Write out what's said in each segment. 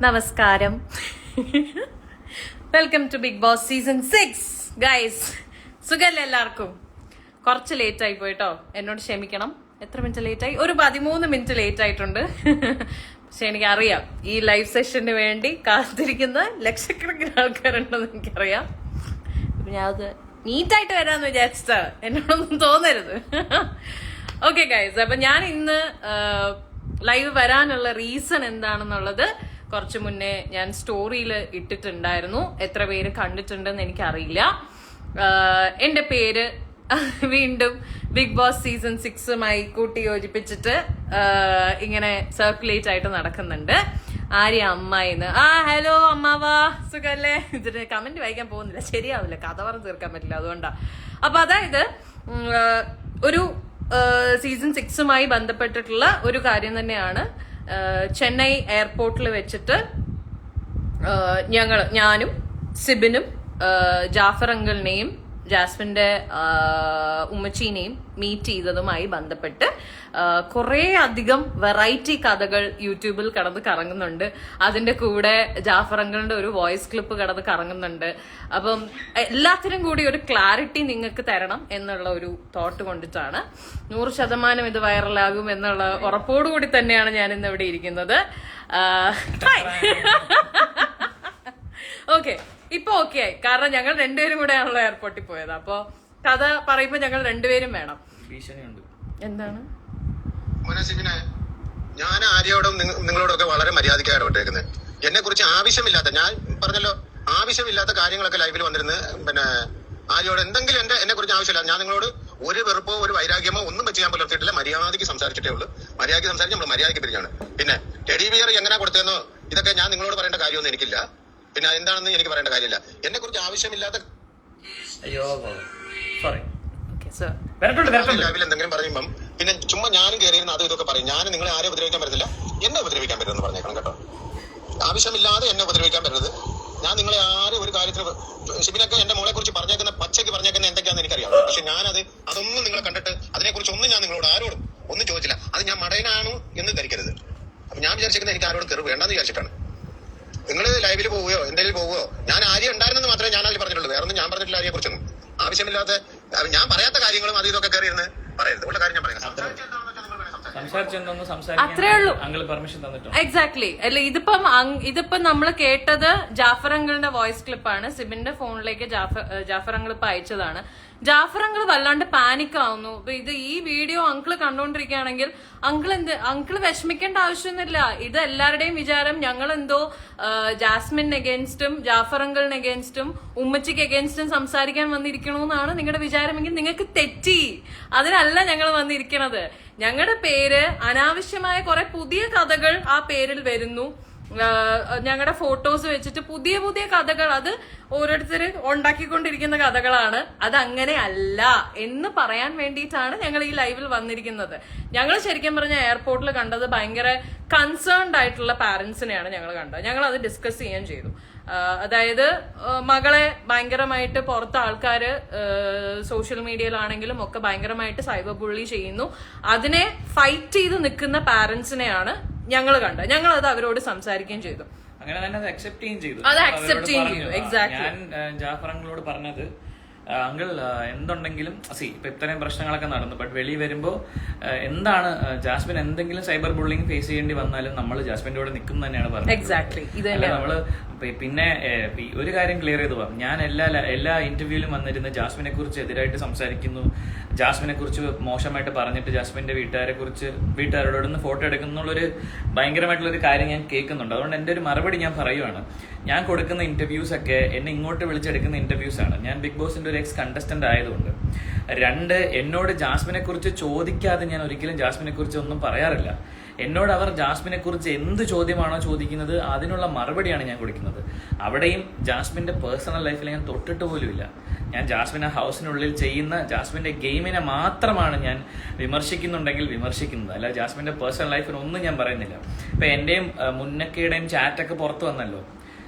നമസ്കാരം. Welcome to Bigg Boss season 6. Guys, സുഖല്ലേ എല്ലാവർക്കും? കുറച്ച് ലേറ്റ് ആയി പോയിട്ടോ, എന്നോട് ക്ഷമിക്കണം. എത്ര മിനിറ്റ് ലേറ്റ് ആയി? ഒരു 13 മിനിറ്റ് ലേറ്റ് ആയിട്ടുണ്ട്. പക്ഷെ എനിക്കറിയാം, ഈ ലൈവ് സെഷന് വേണ്ടി കാത്തിരിക്കുന്ന ലക്ഷക്കണക്കിന് ആൾക്കാരുണ്ടെന്ന് എനിക്കറിയാം. അപ്പൊ ഞാൻ അത് നീറ്റായിട്ട് വരാന്ന് വിചാരിച്ചിട്ടാ, എന്നോടൊന്നും തോന്നരുത്. ഓക്കെ ഗൈസ്, അപ്പൊ ഞാൻ ഇന്ന് ലൈവ് വരാനുള്ള റീസൺ എന്താണെന്നുള്ളത് കുറച്ചു മുന്നേ ഞാൻ സ്റ്റോറിയിൽ ഇട്ടിട്ടുണ്ടായിരുന്നു. എത്ര പേര് കണ്ടിട്ടുണ്ടെന്ന് എനിക്കറിയില്ല. എന്റെ പേര് വീണ്ടും ബിഗ് ബോസ് സീസൺ 6മായി കൂട്ടി യോജിപ്പിച്ചിട്ട് ഇങ്ങനെ സർക്കുലേറ്റ് ആയിട്ട് നടക്കുന്നുണ്ട്. ആര്യ അമ്മായിന്ന്. ഹലോ അമ്മാവാ, സുഖല്ലേ? ഇതിന് കമന്റ് വായിക്കാൻ പോകുന്നില്ല, ശരിയാവില്ല, കഥ പറഞ്ഞ് തീർക്കാൻ പറ്റില്ല, അതുകൊണ്ടാ. അപ്പൊ അതായത് ഒരു സീസൺ 6മായി ബന്ധപ്പെട്ടിട്ടുള്ള ഒരു കാര്യം തന്നെയാണ്. ചെന്നൈ എയർപോർട്ടിൽ വെച്ചിട്ട് ഞാനും സിബിനും ജാഫർ അങ്കിളിനെയും ജാസ്മിന്റെ ഉമ്മച്ചീനെയും മീറ്റ് ചെയ്തതുമായി ബന്ധപ്പെട്ട് കുറേ അധികം വെറൈറ്റി കഥകൾ യൂട്യൂബിൽ കടന്ന് കറങ്ങുന്നുണ്ട്. അതിന്റെ കൂടെ ജാഫർ അങ്കിളിന്റെ ഒരു വോയിസ് ക്ലിപ്പ് കടന്ന് കറങ്ങുന്നുണ്ട്. അപ്പം എല്ലാത്തിനും കൂടി ഒരു ക്ലാരിറ്റി നിങ്ങൾക്ക് തരണം എന്നുള്ള ഒരു തോട്ട് കൊണ്ടിട്ടാണ്. 100% ഇത് വൈറലാകും എന്നുള്ള ഉറപ്പോടുകൂടി തന്നെയാണ് ഞാൻ ഇന്ന് ഇവിടെ ഇരിക്കുന്നത്. ഓക്കെ, ഇപ്പൊ ഓക്കെ ആയി. കാരണം ഞങ്ങൾ രണ്ടുപേരും കൂടെ ആണല്ലോ എയർപോർട്ടിൽ പോയത്. അപ്പൊ കഥ പറയുമ്പോ ഞങ്ങൾ രണ്ടുപേരും വേണം. എന്താണ് ഞാൻ ആര്യോടും നിങ്ങളോടൊക്കെ വളരെ മര്യാദയ്ക്കാണ് ഇടപെട്ടേക്കുന്നത്. എന്നെ കുറിച്ച് ആവശ്യമില്ലാത്ത, ഞാൻ പറഞ്ഞല്ലോ, ആവശ്യമില്ലാത്ത കാര്യങ്ങളൊക്കെ ലൈവിൽ വന്നിരുന്ന് പിന്നെ ആര്യോട് എന്തെങ്കിലും എന്നെ കുറിച്ച് ആവശ്യമില്ല. ഞാൻ നിങ്ങളോട് ഒരു വെറുപ്പോ ഒരു വൈരാഗ്യമോ ഒന്നും വെച്ച് ഞാൻ പുലർത്തിയിട്ടില്ല. മര്യാദയ്ക്ക് സംസാരിച്ചിട്ടേ ഉള്ളൂ. മര്യാദയ്ക്ക് സംസാരിച്ച് നമ്മൾ മര്യാദയ്ക്ക് പിരിഞ്ഞാണ്. പിന്നെ ടെഡി ബിയർ എങ്ങനെ കൊടുത്തേന്നോ ഇതൊക്കെ ഞാൻ നിങ്ങളോട് പറയേണ്ട കാര്യമൊന്നും എനിക്കില്ല. പിന്നെ എന്താണെന്ന് എനിക്ക് പറയേണ്ട കാര്യമില്ല. എന്നെ കുറിച്ച് ആവശ്യമില്ലാത്ത ലൈവിൽ എന്തെങ്കിലും പറയുമ്പം പിന്നെ ചുമ്മാ ഞാനും കയറിയിരുന്ന അതും ഇതൊക്കെ പറയും. ഞാൻ നിങ്ങളെ ആരെ ഉപദ്രവിക്കാൻ പറ്റത്തില്ല, എന്നെ ഉപദ്രവിക്കാൻ പറ്റുമെന്ന് പറഞ്ഞേക്കണം കേട്ടോ. ആവശ്യമില്ലാതെ എന്നെ ഉപദ്രവിക്കാൻ പറ്റരുത്. ഞാൻ നിങ്ങളെ ആരും ഒരു കാര്യത്തിന്, ഷിബിനൊക്കെ എന്റെ മോളെ കുറിച്ച് പറഞ്ഞേക്കുന്ന പച്ചയ്ക്ക് പറഞ്ഞേക്കുന്ന എന്തൊക്കെയാണെന്ന് എനിക്കറിയാം. പക്ഷെ അതൊന്നും നിങ്ങളെ കണ്ടിട്ട് അതിനെക്കുറിച്ച് ഒന്നും ഞാൻ നിങ്ങളോട് ആരോടും ഒന്നും ചോദിച്ചില്ല. അത് ഞാൻ മടയനാണോ എന്ന് ധരിക്കരുത്. അപ്പൊ ഞാൻ വിചാരിച്ചിരിക്കുന്നത് എനിക്ക് ആരോടും കയറി വേണ്ടെന്ന് വിചാരിച്ചിട്ടാണ്. നിങ്ങൾ ലൈവിൽ പോവുകയോ എന്തെങ്കിലും പോവുകയോ, ഞാൻ ആര്യ ഉണ്ടായിരുന്നെന്ന് മാത്രമേ ഞാൻ അതിൽ പറഞ്ഞിട്ടുള്ളൂ. വേറെ ഒന്നും ഞാൻ പറഞ്ഞിട്ടില്ല ആര്യെ കുറിച്ചൊന്നും. ആവശ്യമില്ലാത്ത ഞാൻ പറയാത്ത കാര്യങ്ങളും അത് ഇതൊക്കെ കയറി ഇരുന്ന് പറയരുത്. ഉള്ള കാര്യം ഞാൻ പറയുന്നത്. അത്രേ ഉള്ളൂ. എക്സാക്ട്ലി. അല്ല, ഇതിപ്പം നമ്മൾ കേട്ടത് ജാഫർ അങ്കിളിന്റെ വോയിസ് ക്ലിപ്പാണ്. സിബിന്റെ ഫോണിലേക്ക് ജാഫർ അങ്കിൾ ഇപ്പൊ അയച്ചതാണ്. ജാഫർ അങ്കിൾ വല്ലാണ്ട് പാനിക് ആവുന്നു. ഇത് ഈ വീഡിയോ അങ്കിള് കണ്ടോണ്ടിരിക്കുകയാണെങ്കിൽ അങ്കിള് വിഷമിക്കേണ്ട ആവശ്യമൊന്നുമില്ല. ഇത് എല്ലാവരുടെയും വിചാരം ഞങ്ങൾ എന്തോ ജാസ്മിൻ എഗൻസ്റ്റും ജാഫർ അങ്കിളിന് എഗൻസ്റ്റും ഉമ്മച്ചിക്ക് എഗൻസ്റ്റും സംസാരിക്കാൻ വന്നിരിക്കണമെന്നാണ് നിങ്ങളുടെ വിചാരമെങ്കിൽ നിങ്ങൾക്ക് തെറ്റി. അതിനല്ല ഞങ്ങൾ വന്നിരിക്കണത്. ഞങ്ങളുടെ പേര് അനാവശ്യമായ കുറെ പുതിയ കഥകൾ ആ പേരിൽ വരുന്നു. ഞങ്ങളുടെ ഫോട്ടോസ് വെച്ചിട്ട് പുതിയ പുതിയ കഥകൾ, അത് ഓരോരുത്തര് ഉണ്ടാക്കിക്കൊണ്ടിരിക്കുന്ന കഥകളാണ്. അതങ്ങനെ അല്ല എന്ന് പറയാൻ വേണ്ടിയിട്ടാണ് ഞങ്ങൾ ഈ ലൈവിൽ വന്നിരിക്കുന്നത്. ഞങ്ങൾ ശരിക്കും പറഞ്ഞ എയർപോർട്ടിൽ കണ്ടത് ഭയങ്കര കൺസേൺഡ് ആയിട്ടുള്ള പാരന്റ്സിനെയാണ് ഞങ്ങൾ കണ്ടത്. ഞങ്ങൾ അത് ഡിസ്കസ് ചെയ്യാൻ ചെയ്തു. അതായത് മകളെ ഭയങ്കരമായിട്ട് പുറത്ത് ആൾക്കാര് സോഷ്യൽ മീഡിയയിലാണെങ്കിലും ഒക്കെ ഭയങ്കരമായിട്ട് സൈബർ ബുള്ളി ചെയ്യുന്നു. അതിനെ ഫൈറ്റ് ചെയ്ത് നിൽക്കുന്ന പാരന്റ്സിനെയാണ് ഞങ്ങൾ കണ്ടത്. ഞങ്ങൾ അത് അവരോട് സംസാരിക്കുകയും ചെയ്തു. അങ്ങനെ തന്നെ അത് അക്സെപ്റ്റ് ചെയ്തു. അത് അക്സെപ്റ്റ് ചെയ്തു. എക്സാക്ട്ലി. ഞാൻ ജാഫർ അങ്കിളോട് പറഞ്ഞത്, അങ്കിൾ എന്തുണ്ടെങ്കിലും ഇപ്പൊ ഇത്രയും പ്രശ്നങ്ങളൊക്കെ നടന്നു, ബട്ട് വെളി വരുമ്പോ എന്താണ് ജാസ്മിൻ എന്തെങ്കിലും സൈബർ ബുള്ളിങ് ഫേസ് ചെയ്യേണ്ടി വന്നാലും നമ്മൾ ജാസ്മിന്റെ കൂടെ നിൽക്കും തന്നെയാണ് പറഞ്ഞത്. നമ്മള് പിന്നെ ഒരു കാര്യം ക്ലിയർ ചെയ്തു പോവാം. ഞാൻ എല്ലാ ഇന്റർവ്യൂവിലും വന്നിരുന്ന് ജാസ്മിനെ കുറിച്ച് എതിരായിട്ട് സംസാരിക്കുന്നു, ജാസ്മിനെ കുറിച്ച് മോശമായിട്ട് പറഞ്ഞിട്ട് ജാസ്മിന്റെ വീട്ടുകാരോടൊന്ന് ഫോട്ടോ എടുക്കുന്നുള്ളൊരു ഭയങ്കരമായിട്ടുള്ളൊരു കാര്യം ഞാൻ കേൾക്കുന്നുണ്ട്. അതുകൊണ്ട് എന്റെ ഒരു മറുപടി ഞാൻ പറയുവാണ്. ഞാൻ കൊടുക്കുന്ന ഇന്റർവ്യൂസ് ഒക്കെ എന്നെ ഇങ്ങോട്ട് വിളിച്ചെടുക്കുന്ന ഇന്റർവ്യൂസ് ആണ്. ഞാൻ ബിഗ് ബോസിന്റെ ഒരു എക്സ് കണ്ടസ്റ്റന്റ് ആയതുകൊണ്ട്. 2, എന്നോട് ജാസ്മിനെ കുറിച്ച് ചോദിക്കാതെ ഞാൻ ഒരിക്കലും ജാസ്മിനെ കുറിച്ച് ഒന്നും പറയാറില്ല. എന്നോട് അവർ ജാസ്മിനെ കുറിച്ച് എന്ത് ചോദ്യമാണോ ചോദിക്കുന്നത് അതിനുള്ള മറുപടിയാണ് ഞാൻ കൊടുക്കുന്നത്. അവിടെയും ജാസ്മിന്റെ പേഴ്സണൽ ലൈഫിൽ ഞാൻ തൊട്ടിട്ട് പോലും ഇല്ല. ഞാൻ ജാസ്മിൻ ഹൗസിനുള്ളിൽ ചെയ്യുന്ന ജാസ്മിന്റെ ഗെയിമിനെ മാത്രമാണ് ഞാൻ വിമർശിക്കുന്നുണ്ടെങ്കിൽ വിമർശിക്കുന്നത്. അല്ല ജാസ്മിന്റെ പേഴ്സണൽ ലൈഫിന് ഒന്നും ഞാൻ പറയുന്നില്ല. ഇപ്പൊ എന്റെയും മുന്നക്കയുടെയും ചാറ്റൊക്കെ പുറത്തു വന്നല്ലോ.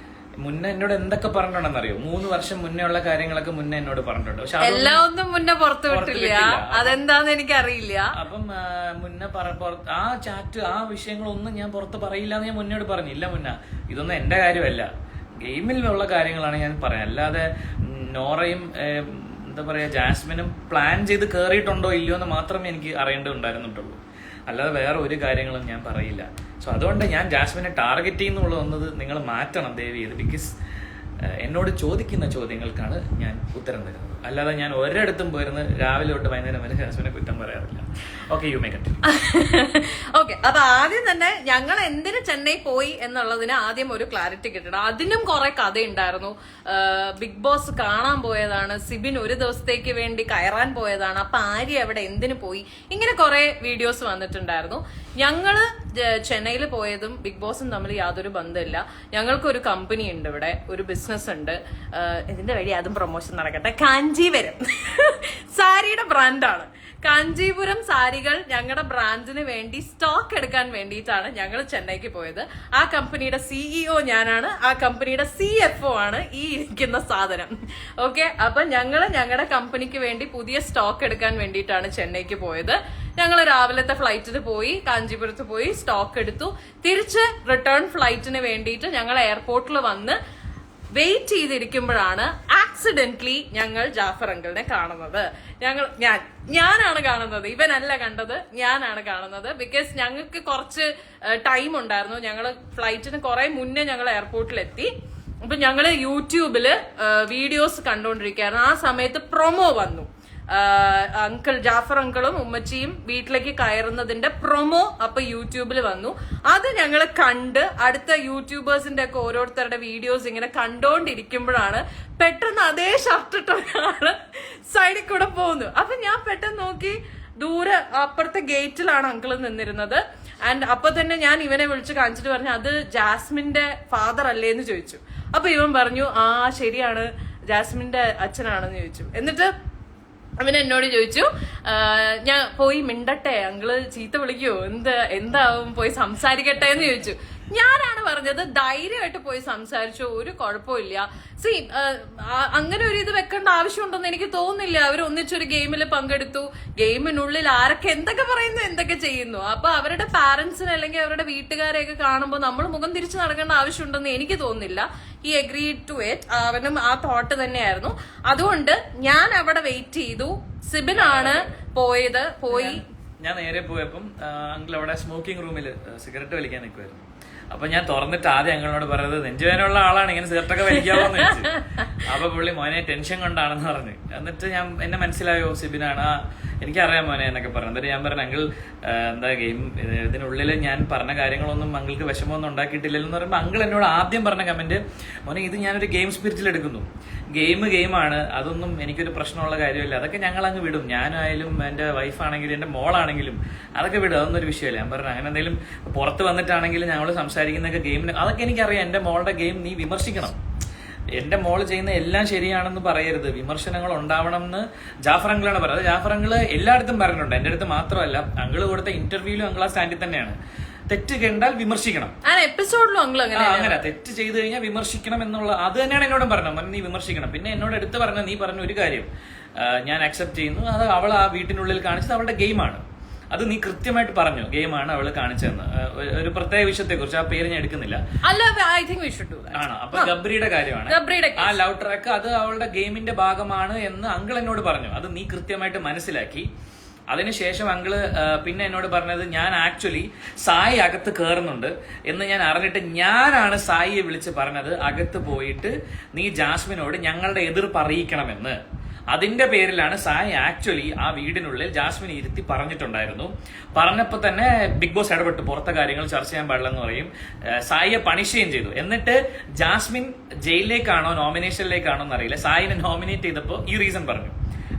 മുന്നേ എന്നോട് എന്തൊക്കെ പറഞ്ഞിട്ടുണ്ടെന്ന് അറിയോ? 3 വർഷം മുന്നേ ഉള്ള കാര്യങ്ങളൊക്കെ മുന്നേ എന്നോട് പറഞ്ഞിട്ടുണ്ട്. പക്ഷെ എല്ലാം ഒന്നും മുന്നേ പുറത്തു വിട്ടില്ല, അതെന്താന്ന് എനിക്ക് അറിയില്ല. അപ്പം മുന്നേ ആ ചാറ്റ് ആ വിഷയങ്ങളൊന്നും ഞാൻ പുറത്ത് പറയില്ല എന്ന് ഞാൻ മുന്നോട് പറഞ്ഞില്ല. ഇതൊന്നും എന്റെ കാര്യമല്ല, ഗെയിമിലുള്ള കാര്യങ്ങളാണ് ഞാൻ പറയാം. അല്ലാതെ നോറയും എന്താ പറയാ ജാസ്മിനും പ്ലാൻ ചെയ്ത് കയറിയിട്ടുണ്ടോ ഇല്ലയോ എന്ന് മാത്രമേ എനിക്ക് അറിയേണ്ടതുണ്ടായിരുന്നിട്ടുള്ളൂ. അല്ലാതെ വേറെ ഒരു കാര്യങ്ങളും ഞാൻ പറയില്ല. സോ അതുകൊണ്ട് ഞാൻ ജാസ്മിനെ ടാർഗറ്റ് ചെയ്യുന്നുള്ളത് നിങ്ങൾ മാറ്റണം ദയവ് ചെയ്ത്. ബിക്കോസ് എന്നോട് ചോദിക്കുന്ന ചോദ്യങ്ങൾക്കാണ് ഞാൻ ഉത്തരം തരുന്നത്. അല്ലാതെ ഞാൻ ഒരിടത്തും പോയിരുന്ന് രാവിലെ തൊട്ട് വൈകുന്നേരം വരെ ജാസ്മിനെ കുറ്റം പറയാറില്ല. Okay, you may continue. Okay, അപ്പൊ ആദ്യം തന്നെ ഞങ്ങൾ എന്തിന് ചെന്നൈ പോയി എന്നുള്ളതിന് ആദ്യം ഒരു ക്ലാരിറ്റി കിട്ടണം. അതിനും കുറെ കഥയുണ്ടായിരുന്നു. ബിഗ് ബോസ് കാണാൻ പോയതാണ്, സിബിൻ ഒരു ദിവസത്തേക്ക് വേണ്ടി കയറാൻ പോയതാണ്, അപ്പൊ ആര്യ അവിടെ എന്തിനു പോയി, ഇങ്ങനെ കുറെ വീഡിയോസ് വന്നിട്ടുണ്ടായിരുന്നു. ഞങ്ങള് ചെന്നൈയിൽ പോയതും ബിഗ് ബോസും തമ്മിൽ യാതൊരു ബന്ധമില്ല. ഞങ്ങൾക്കൊരു കമ്പനി ഉണ്ട് ഇവിടെ, ഒരു ബിസിനസ് ഉണ്ട്. ഇതിന്റെ വഴി അതും പ്രൊമോഷൻ നടക്കട്ടെ. കാഞ്ചീപുരം സാരിയുടെ ബ്രാൻഡാണ്. കാഞ്ചീപുരം സാരികൾ ഞങ്ങളുടെ ബ്രാൻഡിന് വേണ്ടി സ്റ്റോക്ക് എടുക്കാൻ വേണ്ടിയിട്ടാണ് ഞങ്ങൾ ചെന്നൈക്ക് പോയത്. ആ കമ്പനിയുടെ CEO ഞാനാണ്, ആ കമ്പനിയുടെ CFO ആണ് ഈ ഇരിക്കുന്ന സാധനം. ഓക്കെ, അപ്പൊ ഞങ്ങളുടെ കമ്പനിക്ക് വേണ്ടി പുതിയ സ്റ്റോക്ക് എടുക്കാൻ വേണ്ടിയിട്ടാണ് ചെന്നൈക്ക് പോയത്. ഞങ്ങൾ രാവിലത്തെ ഫ്ലൈറ്റിന് പോയി, കാഞ്ചീപുരത്ത് പോയി സ്റ്റോക്ക് എടുത്തു. തിരിച്ച് റിട്ടേൺ ഫ്ലൈറ്റിന് വേണ്ടിയിട്ട് ഞങ്ങൾ എയർപോർട്ടിൽ വന്ന് വെയിറ്റ് ചെയ്തിരിക്കുമ്പോഴാണ് ആക്സിഡന്റലി ഞങ്ങൾ ജാഫർ അങ്കിളിനെ കാണുന്നത്. ഞാനാണ് കാണുന്നത്, ഇവനല്ല കണ്ടത്, ഞാനാണ് കാണുന്നത്. ബിക്കോസ് ഞങ്ങൾക്ക് കുറച്ച് ടൈം ഉണ്ടായിരുന്നു. ഞങ്ങള് ഫ്ലൈറ്റിന് കുറെ മുന്നേ ഞങ്ങൾ എയർപോർട്ടിലെത്തി. അപ്പൊ ഞങ്ങള് യൂട്യൂബില് വീഡിയോസ് കണ്ടോണ്ടിരിക്കുകയായിരുന്നു. ആ സമയത്ത് പ്രൊമോ വന്നു. ജാഫർ അങ്കിളും ഉമ്മച്ചിയും വീട്ടിലേക്ക് കയറുന്നതിന്റെ പ്രൊമോ അപ്പൊ യൂട്യൂബിൽ വന്നു. അത് ഞങ്ങൾ കണ്ട് അടുത്ത യൂട്യൂബേഴ്സിന്റെ ഒക്കെ ഓരോരുത്തരുടെ വീഡിയോസ് ഇങ്ങനെ കണ്ടോണ്ടിരിക്കുമ്പോഴാണ് പെട്ടെന്ന് അതേ ഷർട്ട് ഇട്ട ഒരാള് സൈഡിൽ കൂടെ പോകുന്നു. അപ്പൊ ഞാൻ പെട്ടെന്ന് നോക്കി, ദൂരെ അപ്പുറത്തെ ഗേറ്റിലാണ് അങ്കിൾ നിന്നിരുന്നത്. ആൻഡ് അപ്പൊ തന്നെ ഞാൻ ഇവനെ വിളിച്ച് കാണിച്ചിട്ട് പറഞ്ഞു, അത് ജാസ്മിന്റെ ഫാദർ അല്ലേ എന്ന് ചോദിച്ചു. അപ്പൊ ഇവൻ പറഞ്ഞു, ആ ശരിയാണ്, ജാസ്മിന്റെ അച്ഛനാണെന്ന് ചോദിച്ചു. എന്നിട്ട് അവൻ എന്നോട് ചോദിച്ചു, ഞാൻ പോയി മിണ്ടട്ടെ, അങ്കിള് ചീത്ത വിളിക്കുവോ, എന്താവും, പോയി സംസാരിക്കട്ടെ എന്ന് ചോദിച്ചു. ഞാനാണ് പറഞ്ഞത്, ധൈര്യമായിട്ട് പോയി സംസാരിച്ചു, ഒരു കുഴപ്പമില്ല. സി, അങ്ങനെ ഒരു ഇത് വെക്കേണ്ട ആവശ്യമുണ്ടെന്ന് എനിക്ക് തോന്നുന്നില്ല. അവർ ഒന്നിച്ചൊരു ഗെയിമിൽ പങ്കെടുത്തു, ഗെയിമിനുള്ളിൽ ആരൊക്കെ എന്തൊക്കെ പറയുന്നു, എന്തൊക്കെ ചെയ്യുന്നു. അപ്പൊ അവരുടെ പാരന്റ്സിനെ അല്ലെങ്കിൽ അവരുടെ വീട്ടുകാരെയൊക്കെ കാണുമ്പോൾ നമ്മൾ മുഖം തിരിച്ചു നടക്കേണ്ട ആവശ്യമുണ്ടെന്ന് എനിക്ക് തോന്നുന്നില്ല. He agreed to it. അവനും ആ തോട്ട് തന്നെയായിരുന്നു. അതുകൊണ്ട് ഞാൻ അവിടെ വെയിറ്റ് ചെയ്തു. സിബിനാണ് പോയി ഞാൻ നേരെ പോയപ്പം അങ്കിൾ അവിടെ സ്മോക്കിംഗ് റൂമിൽ സിഗരറ്റ് വലിക്കാൻ നിൽക്കുമായിരുന്നു. അപ്പൊ ഞാൻ തുറന്നിട്ട് ആദ്യം അങ്ങളോട് പറയുന്നത്, നെഞ്ചുവേനുള്ള ആളാണ്, ഇങ്ങനെ സിഗരറ്റൊക്കെ വലിക്കാവോന്ന് ചോദിച്ചു. അപ്പൊ പുള്ളി മോനെ ടെൻഷൻ കൊണ്ടാണെന്ന് പറഞ്ഞു. എന്നിട്ട് എന്നെ മനസ്സിലായോ സിബിനാണ്, എനിക്കറിയാം മോനെ എന്നൊക്കെ പറഞ്ഞു. എന്നിട്ട് ഞാൻ പറഞ്ഞു, അങ്കിൾ എന്താ ഗെയിം ഇതിനുള്ളിൽ ഞാൻ പറഞ്ഞ കാര്യങ്ങളൊന്നും അങ്കിൾക്ക് വിഷമമൊന്നും ഉണ്ടാക്കിയിട്ടില്ലെന്ന് പറയുമ്പോൾ അങ്കിൾ എന്നോട് ആദ്യം പറഞ്ഞ കമന്റ്, മോനെ ഇത് ഞാനൊരു ഗെയിം സ്പിരിറ്റിൽ എടുക്കുന്നു, ഗെയിമാണ്, അതൊന്നും എനിക്കൊരു പ്രശ്നമുള്ള കാര്യമില്ല, അതൊക്കെ ഞങ്ങൾ അങ്ങ് വിടും, ഞാനായാലും എന്റെ വൈഫാണെങ്കിലും എന്റെ മോളാണെങ്കിലും അതൊക്കെ വിടും, അതൊന്നും ഒരു വിഷയമില്ല. ഞാൻ പറഞ്ഞു, അങ്ങനെ എന്തെങ്കിലും പുറത്ത് വന്നിട്ടാണെങ്കിലും ഞങ്ങൾ സംസാരിക്കുന്നൊക്കെ ഗെയിമിന്, അതൊക്കെ എനിക്കറിയാം, എന്റെ മോളുടെ ഗെയിം നീ വിമർശിക്കണം, എന്റെ മോള് ചെയ്യുന്ന എല്ലാം ശരിയാണെന്ന് പറയരുത്, വിമർശനങ്ങൾ ഉണ്ടാവണം എന്ന് ജാഫർ അങ്കിളാണ് പറയുന്നത്. ജാഫർ അങ്കിള് എല്ലായിടത്തും പറഞ്ഞിട്ടുണ്ട്, എന്റെ അടുത്ത് മാത്രമല്ല, അങ്കിള് കൊടുത്ത ഇന്റർവ്യൂവിലും അങ്കിൾ ആ സ്റ്റാൻഡിൽ തന്നെയാണ്. തെറ്റ് കണ്ടാൽ വിമർശിക്കണം, എപ്പിസോഡിലും അങ്ങനെ തെറ്റ് ചെയ്തു കഴിഞ്ഞാൽ വിമർശിക്കണം എന്നുള്ള അത് തന്നെയാണ് എന്നോടും പറഞ്ഞത്, നീ വിമർശിക്കണം. പിന്നെ എന്നോട് എടുത്ത് പറഞ്ഞ, നീ പറഞ്ഞ ഒരു കാര്യം ഞാൻ അക്സെപ്റ്റ് ചെയ്യുന്നു, അത് അവൾ ആ വീട്ടിനുള്ളിൽ കാണിച്ചത് അവളുടെ ഗെയിമാണ്, അത് നീ കൃത്യമായിട്ട് പറഞ്ഞു, ഗെയിമാണ് അവള് കാണിച്ചതെന്ന്. ഒരു പ്രത്യേക വിഷയത്തെ കുറിച്ച്, ആ പേര് ഞാൻ എടുക്കുന്നില്ല, ആണോ. അപ്പൊ ഗബ്രിയുടെ കാര്യമാണ്, ആ ലവ് ട്രാക്ക് അത് അവളുടെ ഗെയിമിന്റെ ഭാഗമാണ് എന്ന് അങ്കിൾ എന്നോട് പറഞ്ഞു. അത് നീ കൃത്യമായിട്ട് മനസ്സിലാക്കി. അതിനുശേഷം അങ്കിള് പിന്നെ എന്നോട് പറഞ്ഞത്, ഞാൻ ആക്ച്വലി സായി അകത്ത് കയറുന്നുണ്ട് എന്ന് ഞാൻ അറിഞ്ഞിട്ട് ഞാനാണ് സായിയെ വിളിച്ച് പറഞ്ഞത്, അകത്ത് പോയിട്ട് നീ ജാസ്മിനോട് ഞങ്ങളുടെ എതിർപ്പ് അറിയിക്കണമെന്ന്. അതിന്റെ പേരിലാണ് സായി ആക്ച്വലി ആ വീടിനുള്ളിൽ ജാസ്മിനെ ഇരുത്തി പറഞ്ഞിട്ടുണ്ടായിരുന്നു. പറഞ്ഞപ്പോ തന്നെ ബിഗ് ബോസ് ഇടപെട്ട്, പുറത്തെ കാര്യങ്ങൾ ചർച്ച ചെയ്യാൻ പാടില്ലെന്ന് പറയും, സായിയെ പണിഷ് ചെയ്യുകയും ചെയ്തു. എന്നിട്ട് ജാസ്മിൻ ജയിലിലേക്കാണോ നോമിനേഷനിലേക്കാണോ എന്നറിയില്ല, സായിനെ നോമിനേറ്റ് ചെയ്തപ്പോ ഈ റീസൺ പറഞ്ഞു,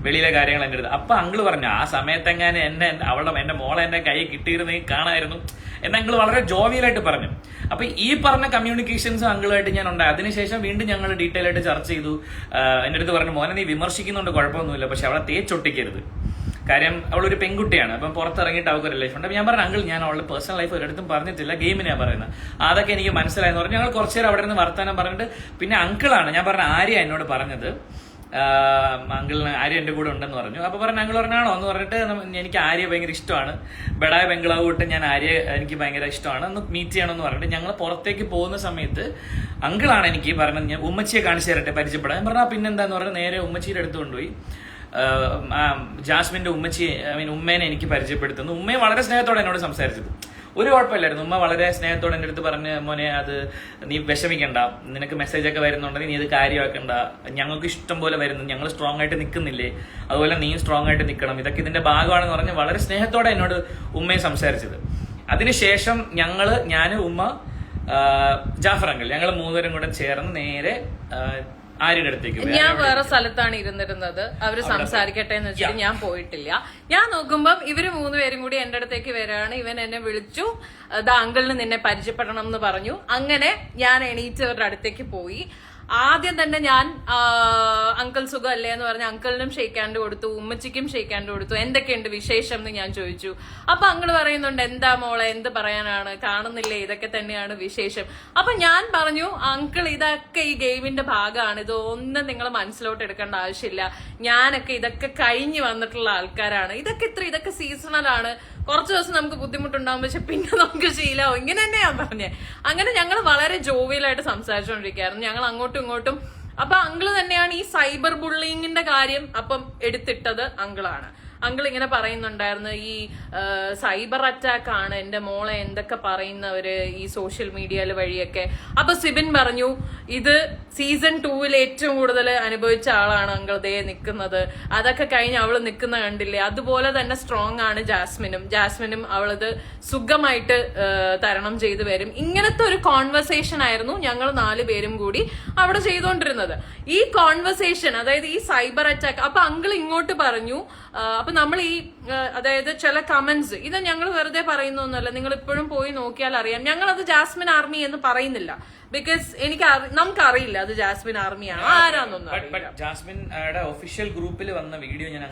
വെളിയിലെ കാര്യങ്ങൾ എന്റെ അടുത്ത്. അപ്പൊ അങ്കിള് പറഞ്ഞു, ആ സമയത്തെങ്ങനെ എന്റെ മോളെ എന്റെ കൈ കിട്ടിയിരുന്നെങ്കിൽ കാണായിരുന്നു എന്ന് അങ്കിള് വളരെ ജോവിയലായിട്ട് പറഞ്ഞു. അപ്പൊ ഈ പറഞ്ഞ കമ്മ്യൂണിക്കേഷൻസ് അങ്കിളുമായിട്ട് ഞാൻ ഉണ്ടായി. അതിനുശേഷം വീണ്ടും ഞങ്ങൾ ഡീറ്റെയിൽ ആയിട്ട് ചർച്ച ചെയ്തു. എന്റെ അടുത്ത് പറഞ്ഞു, മോനെ നീ വിമർശിക്കുന്നുണ്ട് കുഴപ്പമൊന്നുമില്ല, പക്ഷെ അവളെ തേച്ചൊട്ടിക്കരുത്, കാര്യം അവളൊരു പെൺകുട്ടിയാണ്, അപ്പം പുറത്തിറങ്ങിയിട്ട് അവൾക്ക് ഒരു ലൈഫ് ഉണ്ട്. ഞാൻ പറഞ്ഞു അങ്കിൾ ഞാൻ അവളുടെ പേഴ്സണൽ ലൈഫ് ഒരിടത്തും പറഞ്ഞിട്ടില്ല, ഗെയിമിനാണ് പറയുന്നത്, അതൊക്കെ എനിക്ക് മനസ്സിലായെന്ന് പറഞ്ഞു. ഞങ്ങൾ കുറച്ചു നേരം അവിടെ നിന്ന് വർത്താനം പറഞ്ഞിട്ട് പിന്നെ അങ്കിളാണ് ഞാൻ പറഞ്ഞ ആര്യ എന്നോട് പറഞ്ഞത്, അങ്കിളിന് ആര്യ എന്റെ കൂടെ ഉണ്ടെന്ന് പറഞ്ഞു. അപ്പൊ പറഞ്ഞു അങ്കിൾ പറഞ്ഞാണോ എന്ന് പറഞ്ഞിട്ട് എനിക്ക് ആര്യ ഭയങ്കര ഇഷ്ടമാണ്, ബെഡായ ബംഗ്ലാവ് വിട്ട് ഞാൻ ആര്യ എനിക്ക് ഭയങ്കര ഇഷ്ടമാണ്, ഒന്ന് മീറ്റ് ചെയ്യണമെന്ന് പറഞ്ഞിട്ട് ഞങ്ങൾ പുറത്തേക്ക് പോകുന്ന സമയത്ത് അങ്കിളാണ് എനിക്ക് പറഞ്ഞത് ഞാൻ ഉമ്മച്ചിയെ കാണിച്ചു തരട്ടെ പരിചയപ്പെടാൻ. ഞാൻ പറഞ്ഞാൽ പിന്നെന്താന്ന് പറഞ്ഞാൽ നേരെ ഉമ്മച്ചിയുടെ അടുത്ത് കൊണ്ടുപോയി ജാസ്മിന്റെ ഉമ്മേനെ എനിക്ക് പരിചയപ്പെടുത്തുന്നു. ഉമ്മയെ വളരെ സ്നേഹത്തോടെ എന്നോട് സംസാരിച്ചത്, ഒരു കുഴപ്പമില്ലായിരുന്നു. ഉമ്മ വളരെ സ്നേഹത്തോടെ എൻ്റെ അടുത്ത് പറഞ്ഞ് മോനെ അത് നീ വിഷമിക്കണ്ട, നിനക്ക് മെസ്സേജ് ഒക്കെ വരുന്നുണ്ടെങ്കിൽ നീ അത് കാര്യമാക്കണ്ട, ഞങ്ങൾക്ക് ഇഷ്ടം പോലെ വരുന്നു, ഞങ്ങൾ സ്ട്രോങ് ആയിട്ട് നിൽക്കുന്നില്ലേ, അതുപോലെ നീയും സ്ട്രോങ് ആയിട്ട് നിൽക്കണം, ഇതൊക്കെ ഇതിന്റെ ഭാഗമാണെന്ന് പറഞ്ഞ് വളരെ സ്നേഹത്തോടെ എന്നോട് ഉമ്മയെ സംസാരിച്ചത്. അതിനുശേഷം ഞാൻ ഉമ്മ ജാഫർ അങ്കിൾ ഞങ്ങൾ മൂന്നുപേരും കൂടെ ചേർന്ന് നേരെ ആര്യയുടെ അടുത്തേക്ക്. ഞാൻ വേറെ സ്ഥലത്താണ് ഇരുന്നിരുന്നത്, അവര് സംസാരിക്കട്ടെ എന്ന് വെച്ചിട്ട് ഞാൻ പോയിട്ടില്ല. ഞാൻ നോക്കുമ്പം ഇവര് മൂന്നുപേരും കൂടി എന്റെ അടുത്തേക്ക് വരികയാണ്. ഇവൻ എന്നെ വിളിച്ചു, അങ്കിളിന് നിന്നെ പരിചയപ്പെടണം എന്ന് പറഞ്ഞു. അങ്ങനെ ഞാൻ എണീറ്റവരുടെ അടുത്തേക്ക് പോയി. ആദ്യം തന്നെ ഞാൻ അങ്കിൾ സുഖം അല്ലേ എന്ന് പറഞ്ഞ് അങ്കിളിനും ഷെയ്ക്ക് ഹാൻഡ് കൊടുത്തു, ഉമ്മച്ചിക്കും ഷെയ്ക്ക് ഹാൻഡ് കൊടുത്തു. എന്തൊക്കെയുണ്ട് വിശേഷം എന്ന് ഞാൻ ചോദിച്ചു. അപ്പൊ അങ്കിൾ പറയുന്നുണ്ട് എന്താ മോളെ എന്ത് പറയാനാണ്, കാണുന്നില്ലേ, ഇതൊക്കെ തന്നെയാണ് വിശേഷം. അപ്പൊ ഞാൻ പറഞ്ഞു അങ്കിൾ ഇതൊക്കെ ഈ ഗെയിമിന്റെ ഭാഗമാണ്, ഇതൊന്നും നിങ്ങൾ മനസ്സിലോട്ട് എടുക്കേണ്ട ആവശ്യമില്ല, ഞാനൊക്കെ ഇതൊക്കെ കഴിഞ്ഞു വന്നിട്ടുള്ള ആൾക്കാരാണ്, ഇതൊക്കെ സീസണലാണ്, കുറച്ച് ദിവസം നമുക്ക് ബുദ്ധിമുട്ടുണ്ടാവും പക്ഷെ പിന്നെ നമുക്ക് ശീലമാവും, ഇങ്ങനെ തന്നെ ഞാൻ പറഞ്ഞേ. അങ്ങനെ ഞങ്ങൾ വളരെ ജോവിയലായിട്ട് സംസാരിച്ചുകൊണ്ടിരിക്കുകയായിരുന്നു, ഞങ്ങൾ അങ്ങോട്ടും ഇങ്ങോട്ടും. അപ്പൊ അങ്കിള് തന്നെയാണ് ഈ സൈബർ ബുള്ളിങ്ങിന്റെ കാര്യം അപ്പം എടുത്തിട്ടത് അങ്കിളാണ്. അങ്കിൾ ഇങ്ങനെ പറയുന്നുണ്ടായിരുന്നു ഈ സൈബർ അറ്റാക്ക് ആണ് എന്റെ മോളെ എന്തൊക്കെ പറയുന്നവര് ഈ സോഷ്യൽ മീഡിയയിൽ വഴിയൊക്കെ. അപ്പൊ സിബിൻ പറഞ്ഞു ഇത് സീസൺ 2 ഏറ്റവും കൂടുതൽ അനുഭവിച്ച ആളാണ് അങ്കിൾ ദേ നിൽക്കുന്നത്, അതൊക്കെ കഴിഞ്ഞ് അവള് നിൽക്കുന്ന കണ്ടില്ലേ, അതുപോലെ തന്നെ സ്ട്രോങ് ആണ് ജാസ്മിനും അവളത് സുഖമായിട്ട് തരണം ചെയ്തു വരും. ഇങ്ങനത്തെ ഒരു കോൺവെർസേഷൻ ആയിരുന്നു ഞങ്ങൾ 4 പേരും കൂടി അവിടെ ചെയ്തുകൊണ്ടിരുന്നത്. ഈ കോൺവെർസേഷൻ അതായത് ഈ സൈബർ അറ്റാക്ക്, അപ്പൊ അങ്കിൾ ഇങ്ങോട്ട് പറഞ്ഞു. അപ്പൊ നമ്മൾ ഈ അതായത് ചില കമന്റ്സ് ഇത് ഞങ്ങൾ വെറുതെ പറയുന്നൊന്നുമല്ല, നിങ്ങൾ ഇപ്പോഴും പോയി നോക്കിയാൽ അറിയാം. ഞങ്ങൾ അത് ജാസ്മിൻ ആർമി എന്ന് പറയുന്നില്ല, ബിക്കോസ് നമുക്കറിയില്ല അത് ജാസ്മിൻ ആർമിയാണ് ആരാന്നൊന്നും. ജാസ്മിന്റെ ഒഫീഷ്യൽ ഗ്രൂപ്പിൽ വന്ന വീഡിയോ ഞാൻ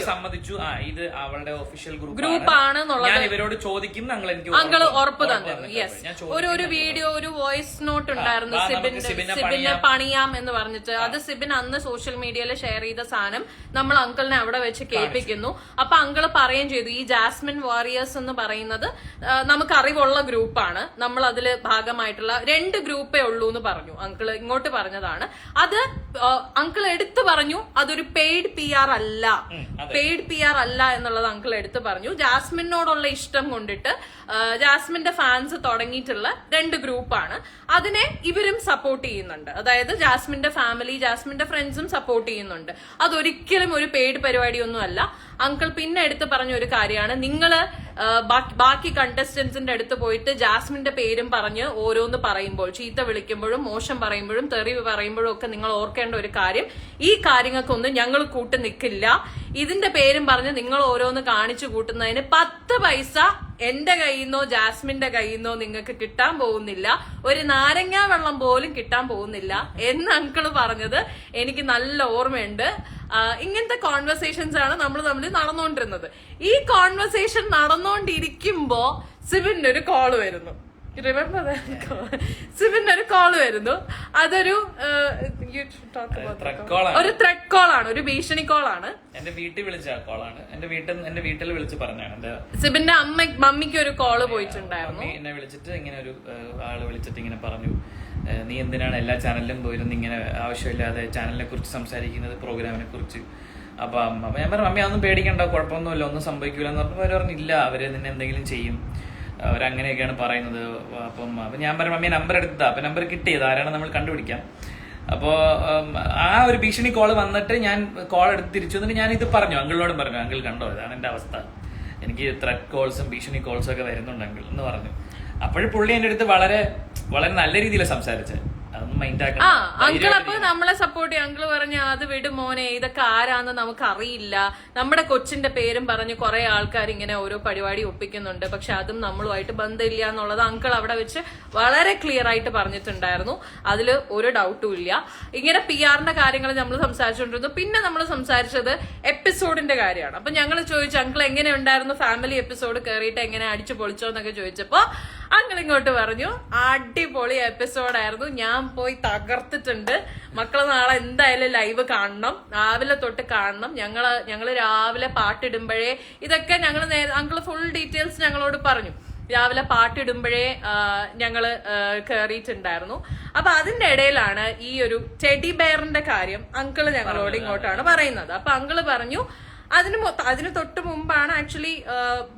സമ്മതിച്ചു, ഇത് അവളുടെ ഒഫീഷ്യൽ ഗ്രൂപ്പ് ആണെന്നുള്ളത് ഞാൻ ഇവരോട് ചോദിക്കും, അങ്കിൾ ഉറപ്പ് തന്നിരുന്നു. യെസ്, ഒരു വീഡിയോ ഒരു വോയിസ് നോട്ട് ഉണ്ടായിരുന്നു സിബിനെ പണിയാം എന്ന് പറഞ്ഞിട്ട്. അത് സിബിൻ അന്ന് സോഷ്യൽ മീഡിയയിൽ ഷെയർ ചെയ്ത സാധനം നമ്മൾ അങ്കിളിനെ അവിടെ വെച്ച് കേൾപ്പിക്കുന്നു. അപ്പൊ അങ്കിള് പറയുകയും ചെയ്തു ഈ ജാസ്മിൻ വാരിയേഴ്സ് എന്ന് പറയുന്നത് നമുക്ക് അറിവുള്ള ഗ്രൂപ്പാണ്, നമ്മൾ അതില് ഭാഗമായിട്ടുള്ള 2 ഗ്രൂപ്പേ ഉള്ളൂ എന്ന് പറഞ്ഞു. അങ്കിള് ഇങ്ങോട്ട് പറഞ്ഞതാണ്. അത് അങ്കിൾ എടുത്തു പറഞ്ഞു അതൊരു പെയ്ഡ് PR അല്ല എന്നുള്ളത് അങ്കിൾ എടുത്തു പറഞ്ഞു. ജാസ്മിനോടുള്ള ഇഷ്ടം കൊണ്ടിട്ട് ജാസ്മിന്റെ ഫാൻസ് തുടങ്ങിയിട്ടുള്ള 2 ഗ്രൂപ്പാണ്. അതിനെ ഇവരും സപ്പോർട്ട് ചെയ്യുന്നുണ്ട്, അതായത് ജാസ്മിന്റെ ഫാമിലി ജാസ്മിന്റെ ഫ്രണ്ട്സും സപ്പോർട്ട് ചെയ്യുന്നുണ്ട്. അതൊരിക്കലും ഒരു പെയ്ഡ് പരിപാടിയൊന്നും അല്ല. അങ്കിൾ പിന്നെ എടുത്ത് പറഞ്ഞ ഒരു കാര്യമാണ്, നിങ്ങള് ബാക്കി കണ്ടസ്റ്റന്റ്സിന്റെ അടുത്ത് പോയിട്ട് ജാസ്മിന്റെ പേരും പറഞ്ഞ് ഓരോന്ന് പറയുമ്പോൾ, ചീത്ത വിളിക്കുമ്പോഴും മോശം പറയുമ്പോഴും തെറി പറയുമ്പോഴും ഒക്കെ നിങ്ങൾ ഓർക്കേണ്ട ഒരു കാര്യം, ഈ കാര്യങ്ങൾക്കൊന്നും ഞങ്ങൾ കൂട്ട് നിൽക്കില്ല. ഇതിന്റെ പേരും പറഞ്ഞ് നിങ്ങൾ ഓരോന്ന് കാണിച്ചു കൂട്ടുന്നതിന് 10 പൈസ എന്റെ കയ്യിൽ നിന്നോ ജാസ്മിന്റെ കയ്യിൽ നിന്നോ നിങ്ങൾക്ക് കിട്ടാൻ പോകുന്നില്ല, ഒരു നാരങ്ങാ വെള്ളം പോലും കിട്ടാൻ പോകുന്നില്ല എന്ന് അങ്കിള് പറഞ്ഞത് എനിക്ക് നല്ല ഓർമ്മയുണ്ട്. ഇങ്ങനത്തെ കോൺവെർസേഷൻസ് ആണ് നമ്മൾ തമ്മിൽ നടന്നുകൊണ്ടിരുന്നത്. ഈ കോൺവെർസേഷൻ നടന്നുകൊണ്ടിരിക്കുമ്പോ സിബിന്റെ ഒരു കോള് വരുന്നു. സിബിന്റെ ഒരു കോള് വരുന്നു. അതൊരു ഒരു ത്രെഡ് കോളാണ്, ഒരു ഭീഷണി കോളാണ്. എന്റെ വീട്ടിൽ വിളിച്ച കോളാണ്, എന്റെ വീട്ടിൽ വിളിച്ച് പറഞ്ഞാണ്. സിബിന്റെ മമ്മിക്ക് ഒരു കോള് പോയിട്ടുണ്ടായിരുന്നു. എന്നെ വിളിച്ചിട്ട് ഇങ്ങനെ ഒരു ആള് വിളിച്ചിട്ട് ഇങ്ങനെ പറഞ്ഞു, നീ എന്തിനാണ് എല്ലാ ചാനലിലും പോയിരുന്ന് ഇങ്ങനെ ആവശ്യമില്ലാതെ ചാനലിനെ കുറിച്ച് സംസാരിക്കുന്നത്, പ്രോഗ്രാമിനെ കുറിച്ച്. അപ്പൊ ഞാൻ പറഞ്ഞു മമ്മി അതൊന്നും പേടിക്കണ്ട, കുഴപ്പമൊന്നുമില്ല, ഒന്നും സംഭവിക്കില്ല എന്ന് പറഞ്ഞപ്പോൾ അവര് പറഞ്ഞില്ല, അവര് നിന്നെ എന്തെങ്കിലും ചെയ്യും, അവരങ്ങനെയൊക്കെയാണ് പറയുന്നത്. അപ്പൊ ഞാൻ പറഞ്ഞു മമ്മി നമ്പർ എടുത്തതാ. അപ്പൊ നമ്പർ കിട്ടിയത് ആരാണ് നമ്മൾ കണ്ടുപിടിക്കാം. അപ്പോ ആ ഒരു ഭീഷണി കോള് വന്നിട്ട് ഞാൻ കോൾ എടുത്ത് തിരിച്ചു വന്നിട്ട് ഞാൻ ഇത് പറഞ്ഞു, അങ്കിളിനോടും പറഞ്ഞു, അങ്കിൾ കണ്ടോ ഇതാണ് എന്റെ അവസ്ഥ, എനിക്ക് ത്രെഡ് കോൾസും ഭീഷണി കോൾസും ഒക്കെ വരുന്നുണ്ട് അങ്കിൾ എന്ന് പറഞ്ഞു. അപ്പോഴും പുള്ളി എൻ്റെ അടുത്ത് വളരെ വളരെ നല്ല രീതിയിൽ സംസാരിച്ചത്, അതൊന്നും മൈൻഡ് ആ അങ്കിൾ അപ്പൊ നമ്മളെ സപ്പോർട്ട് ചെയ്യും. അങ്കിള് പറഞ്ഞു അത് വിട് മോനെ, ഇതൊക്കെ ആരാന്ന് നമുക്ക് അറിയില്ല, നമ്മുടെ കൊച്ചിന്റെ പേരും പറഞ്ഞ് കുറെ ആൾക്കാർ ഇങ്ങനെ ഓരോ പരിപാടി ഒപ്പിക്കുന്നുണ്ട്, പക്ഷെ അതും നമ്മളുമായിട്ട് ബന്ധമില്ല എന്നുള്ളത് അങ്കിൾ അവിടെ വെച്ച് വളരെ ക്ലിയർ ആയിട്ട് പറഞ്ഞിട്ടുണ്ടായിരുന്നു. അതിൽ ഒരു ഡൗട്ടും ഇല്ല. ഇങ്ങനെ PR-ന്റെ കാര്യങ്ങൾ നമ്മൾ സംസാരിച്ചുകൊണ്ടിരുന്നു. പിന്നെ നമ്മൾ സംസാരിച്ചത് എപ്പിസോഡിന്റെ കാര്യമാണ്. അപ്പൊ ഞങ്ങൾ ചോദിച്ചു അങ്കിൾ എങ്ങനെ ഉണ്ടായിരുന്നു ഫാമിലി എപ്പിസോഡ്, കയറിയിട്ട് എങ്ങനെ അടിച്ചു പൊളിച്ചോ എന്നൊക്കെ ചോദിച്ചപ്പോ അങ്കിൾ ഇങ്ങോട്ട് പറഞ്ഞു അടിപൊളി എപ്പിസോഡായിരുന്നു, ഞാൻ പോയി തകർത്തിട്ടുണ്ട്, മക്കള് നാളെ എന്തായാലും ലൈവ് കാണണം, രാവിലെ തൊട്ട് കാണണം, ഞങ്ങള് രാവിലെ പാട്ടിടുമ്പോഴേ ഇതൊക്കെ അങ്കിള് ഫുൾ ഡീറ്റെയിൽസ് ഞങ്ങളോട് പറഞ്ഞു. രാവിലെ പാട്ടിടുമ്പോഴേ ഞങ്ങള് കേറിയിട്ടുണ്ടായിരുന്നു. അപ്പൊ അതിന്റെ ഇടയിലാണ് ഈ ഒരു ടെഡി ബെയറിന്റെ കാര്യം അങ്കിള് ഞങ്ങളോട് ഇങ്ങോട്ടാണ് പറയുന്നത്. അപ്പൊ അങ്കിള് പറഞ്ഞു അതിന് തൊട്ട് മുമ്പാണ് ആക്ച്വലി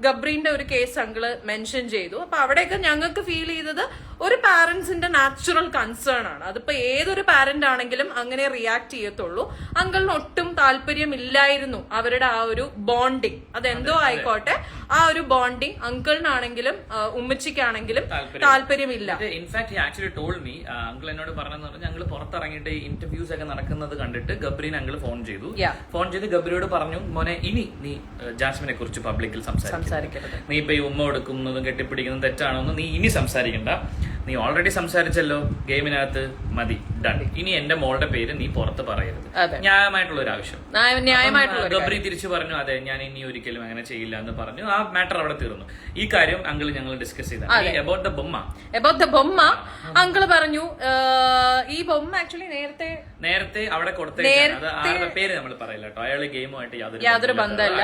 ഗബ്രീന്റെ ഒരു കേസ് അങ്കിള് മെൻഷൻ ചെയ്തു. അപ്പൊ അവിടെയൊക്കെ ഞങ്ങൾക്ക് ഫീൽ ചെയ്തത് ഒരു പാരന്റ്സിന്റെ നാച്ചുറൽ കൺസേൺ ആണ്. അതിപ്പോ ഏതൊരു പാരന്റ് ആണെങ്കിലും അങ്ങനെ റിയാക്ട് ചെയ്യത്തുള്ളൂ. അങ്കിളിന് ഒട്ടും താല്പര്യമില്ലായിരുന്നു അവരുടെ ആ ഒരു ബോണ്ടിങ്, അതെന്തോ ആയിക്കോട്ടെ, ആ ഒരു ബോണ്ടിങ് അങ്കിളിനാണെങ്കിലും ഉമ്മച്ചിക്കാണെങ്കിലും താല്പര്യമില്ല. In fact actually told me, uncle എന്നോട് പറഞ്ഞെന്ന് പറഞ്ഞാൽ ഞങ്ങൾ പുറത്തിറങ്ങിയിട്ട് ഇന്റർവ്യൂസ് ഒക്കെ നടക്കുന്നത് കണ്ടിട്ട് ഗബ്രീൻ അങ്കിൾ ഫോൺ ചെയ്ത് ഗബ്രിയോട് പറഞ്ഞു, മോനെ ഇനി നീ ജാസ്മിനെ കുറിച്ച് പബ്ലിക്കിൽ സംസാരിക്കരുത്, നീ ഇപ്പൊ ഈ ഉമ്മ കൊടുക്കുന്നതും കെട്ടിപ്പിടിക്കുന്നതും തെറ്റാണെന്ന് നീ ഇനി സംസാരിക്കണ്ട, നീ ഓൾറെഡി സംസാരിച്ചല്ലോ ഗെയിമിനകത്ത്, മതി, ഡൺ, ഇനി എന്റെ മോളുടെ പേര് നീ പുറത്ത് പറയരുത്. ന്യായമായിട്ടുള്ള ഒരു ആവശ്യം. ഗബ്രി തിരിച്ചു പറഞ്ഞു അതെ ഞാൻ ഇനി ഒരിക്കലും അങ്ങനെ ചെയ്യില്ല എന്ന് പറഞ്ഞു. ആ മാറ്റർ അവിടെ തീർന്നു. ഈ കാര്യം അങ്കിൾ ഞങ്ങൾ ഡിസ്കസ് ചെയ്ത അബൌട്ട് ദ ബൊമ്മ അങ്കിള് പറഞ്ഞു ഈ ബൊമ്മ ആക്ച്വലി നേരത്തെ അവിടെ കൊടുത്ത പേര് നമ്മൾ പറയില്ല കേട്ടോ, അയാള് ഗെയിമുമായിട്ട് യാതൊരു ബന്ധമില്ല,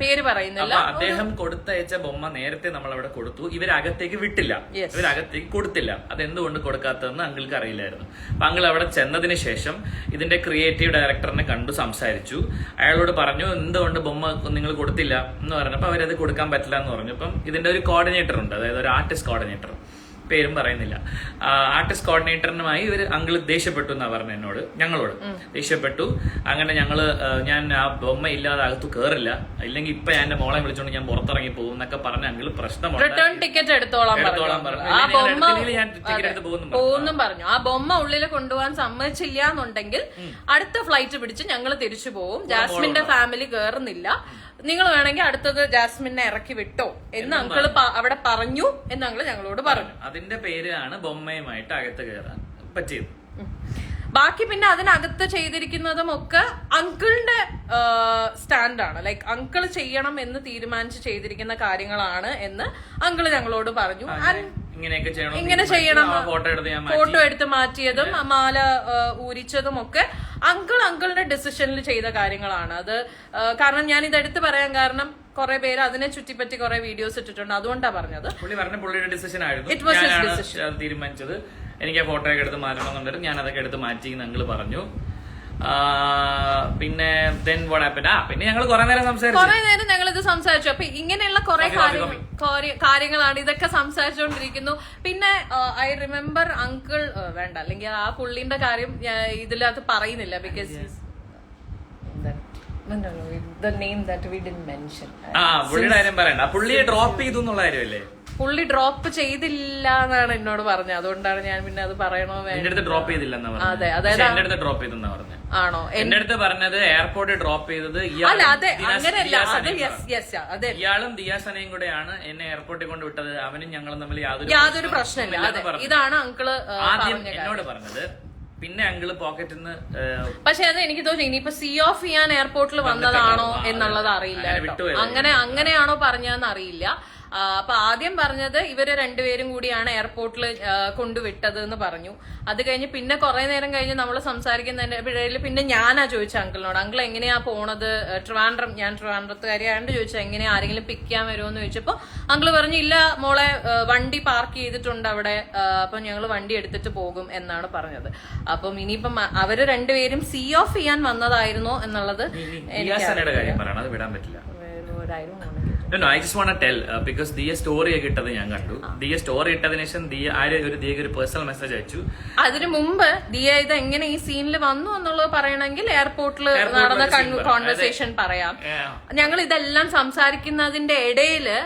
പേര് പറയുന്നില്ല. അദ്ദേഹം കൊടുത്തയച്ച ബൊമ്മ നേരത്തെ നമ്മൾ അവിടെ കൊടുത്തു, ഇവരകത്തേക്ക് വിട്ടില്ല, ഇവരകത്തേക്ക് കൊടുത്തില്ല. അതെന്തുകൊണ്ട് കൊടുക്കാത്തതെന്ന് അങ്കിൾക്ക് അറിയില്ലായിരുന്നു. അപ്പൊ അങ്കിൾ അവിടെ ചെന്നതിന് ശേഷം ഇതിന്റെ ക്രിയേറ്റീവ് ഡയറക്ടറിനെ കണ്ടു, സംസാരിച്ചു, അയാളോട് പറഞ്ഞു എന്തുകൊണ്ട് ബൊമ്മ നിങ്ങൾ കൊടുത്തില്ല എന്ന് പറഞ്ഞപ്പോ അവരത് കൊടുക്കാൻ പറ്റില്ല എന്ന് പറഞ്ഞു. അപ്പം ഇതിന്റെ ഒരു കോർഡിനേറ്റർ ഉണ്ട്, അതായത് ഒരു ആർട്ടിസ്റ്റ് കോർഡിനേറ്റർ, പേരും പറയുന്നില്ല, ആർട്ടിസ്റ്റ് കോർഡിനേറ്ററിനുമായി ഇവർ അങ്കിള് ദേഷ്യപ്പെട്ടു എന്നാ പറഞ്ഞു എന്നോട്, ഞങ്ങളോട് ദേഷ്യപ്പെട്ടു. അങ്ങനെ ഞാൻ ആ ബൊമ്മ ഇല്ലാതെ അകത്ത് കയറില്ല, ഇല്ലെങ്കിൽ ഇപ്പൊ ഞാൻ എന്റെ മോളെ വിളിച്ചോണ്ട് ഞാൻ പുറത്തിറങ്ങി പോകും എന്നൊക്കെ പറഞ്ഞ അങ്കിള് റിട്ടേൺ ടിക്കറ്റ് എടുത്തോളാം പറഞ്ഞു. ആ ബൊമ്മ ഉള്ളിൽ കൊണ്ടുപോകാൻ സമ്മതിച്ചില്ല എന്നുണ്ടെങ്കിൽ അടുത്ത ഫ്ലൈറ്റ് പിടിച്ച് ഞങ്ങൾ തിരിച്ചു പോകും, ജാസ്മിന്റെ ഫാമിലി കയറുന്നില്ല, നിങ്ങൾ വേണമെങ്കിൽ അടുത്തത് ജാസ്മിനെ ഇറക്കി വിട്ടോ എന്ന് അങ്കിള് അവിടെ പറഞ്ഞു എന്ന് അങ്കിള് ഞങ്ങളോട് പറഞ്ഞു. അതിന്റെ പേരാണ് ബൊമ്മയുമായിട്ട് അകത്ത് കയറാൻ പറ്റിയത്. ബാക്കി പിന്നെ അതിനകത്ത് ചെയ്തിരിക്കുന്നതും ഒക്കെ അങ്കിളിന്റെ സ്റ്റാൻഡാണ്, ലൈക്ക് അങ്കിള് ചെയ്യണം എന്ന് തീരുമാനിച്ച് ചെയ്തിരിക്കുന്ന കാര്യങ്ങളാണ് എന്ന് അങ്കിള് ഞങ്ങളോട് പറഞ്ഞു. ഇങ്ങനെ ചെയ്യണം, ഫോട്ടോ എടുത്ത് മാറ്റിയതും മാല ഊരിച്ചതും ഒക്കെ അങ്കിളുടെ ഡിസിഷനിൽ ചെയ്ത കാര്യങ്ങളാണ്. അത് കാരണം ഞാൻ ഇത് എടുത്ത് പറയാൻ കാരണം കുറെ പേര് അതിനെ ചുറ്റിപ്പറ്റി കുറെ വീഡിയോസ് ഇട്ടിട്ടുണ്ട്, അതുകൊണ്ടാ പറഞ്ഞത്. പുള്ളിയുടെ ഡിസിഷൻ ആയിരുന്നു, ഇറ്റ് വാസ് ഹിസ് ഡിസിഷൻ. തീരുമാനിച്ചത് എനിക്ക് ആ ഫോട്ടോ ഒക്കെ എടുത്ത് മാറ്റണമെന്നുണ്ട്, ഞാൻ അതൊക്കെ എടുത്ത് മാറ്റി അങ്കിള് പറഞ്ഞു. പിന്നെ പിന്നെ ഞങ്ങൾ കുറെ നേരം ഞങ്ങൾ ഇത് സംസാരിച്ചു. അപ്പൊ ഇങ്ങനെയുള്ള കുറെ കാര്യങ്ങളാണ്, ഇതൊക്കെ സംസാരിച്ചുകൊണ്ടിരിക്കുന്നു. പിന്നെ ഐ റിമെമ്പർ അങ്കിൾ വേണ്ട, അല്ലെങ്കിൽ ആ പുള്ളിന്റെ കാര്യം ഇതിലകത്ത് പറയുന്നില്ല, because the name that we didn't mention. പുള്ളിയുടെ കാര്യം പറയണ്ട, പുള്ളിയെ ഡ്രോപ്പ് ചെയ്തു എന്നുള്ള കാര്യമല്ലേ. പുള്ളി ഡ്രോപ്പ് ചെയ്തില്ല എന്നാണ് എന്നോട് പറഞ്ഞത്, അതുകൊണ്ടാണ് ഞാൻ പിന്നെ അത് പറയണോ ഡ്രോപ്പ് ചെയ്തില്ലെന്നാ പറഞ്ഞത്. അതെ, അതായത് എന്റെ അടുത്ത് ഡ്രോപ്പ് ചെയ്തെന്നാ പറഞ്ഞത്. ആണോ? എന്റെ അടുത്ത് പറഞ്ഞത് എയർപോർട്ടിൽ ഡ്രോപ്പ് ചെയ്തത് ഇയാളും ദിയാസനയും കൂടെയാണ് എന്നെ എയർപോർട്ടിൽ കൊണ്ട് വിട്ടത്, അവനും ഞങ്ങളും തമ്മിൽ യാതൊരു പ്രശ്നമില്ല. ഇതാണ് അങ്കിള് ആദ്യം എന്നോട് പറഞ്ഞത്. പിന്നെ അങ്കിള് പോക്കറ്റിൽ നിന്ന്, പക്ഷെ അത് എനിക്ക് തോന്നി ഇനിയിപ്പോ സീ ഓഫ് ചെയ്യാൻ എയർപോർട്ടിൽ വന്നതാണോ എന്നുള്ളത് അറിയില്ല. അങ്ങനെയാണോ പറഞ്ഞതെന്ന് അറിയില്ല. അപ്പൊ ആദ്യം പറഞ്ഞത് ഇവര് രണ്ടുപേരും കൂടിയാണ് എയർപോർട്ടിൽ കൊണ്ടുവിട്ടത് എന്ന് പറഞ്ഞു. അത് കഴിഞ്ഞ് പിന്നെ കുറെ നേരം കഴിഞ്ഞ് നമ്മൾ സംസാരിക്കുന്നതിന്റെ ഇടയിൽ പിന്നെ ഞാനാ ചോദിച്ച അങ്കിളിനോട്, അങ്കിൾ എങ്ങനെയാ പോണത്, ട്രിവാൻഡ്രം, ഞാൻ ട്രിവാൻഡ്രത്തുകാരിയാണ്ട് ചോദിച്ചാൽ എങ്ങനെയാ ആരെങ്കിലും പിക്ക് ചെയ്യാൻ വരുമോ എന്ന് ചോദിച്ചപ്പോ അങ്കിള് പറഞ്ഞു ഇല്ല മോളെ, വണ്ടി പാർക്ക് ചെയ്തിട്ടുണ്ട് അവിടെ, അപ്പൊ ഞങ്ങൾ വണ്ടി എടുത്തിട്ട് പോകും എന്നാണ് പറഞ്ഞത്. അപ്പം ഇനിയിപ്പം അവര് രണ്ടുപേരും സീ ഓഫ് ചെയ്യാൻ വന്നതായിരുന്നോ എന്നുള്ളത് No, I just want to tell because Diya story ഒക്കെ ഇട്ടത് ഞാൻ കണ്ടു. ദിയ സ്റ്റോറി ഇട്ടതിന് ശേഷം ദിയക്ക് ഒരു പേഴ്സണൽ മെസ്സേജ് അയച്ചു. അതിനു മുമ്പ് ദിയ ഇത് എങ്ങനെ ഈ സീനിൽ വന്നു എന്നുള്ളത് പറയണമെങ്കിൽ എയർപോർട്ടിൽ നടന്ന കോൺവെർസേഷൻ പറയാം. ഞങ്ങൾ ഇതെല്ലാം സംസാരിക്കുന്നതിന്റെ ഇടയില്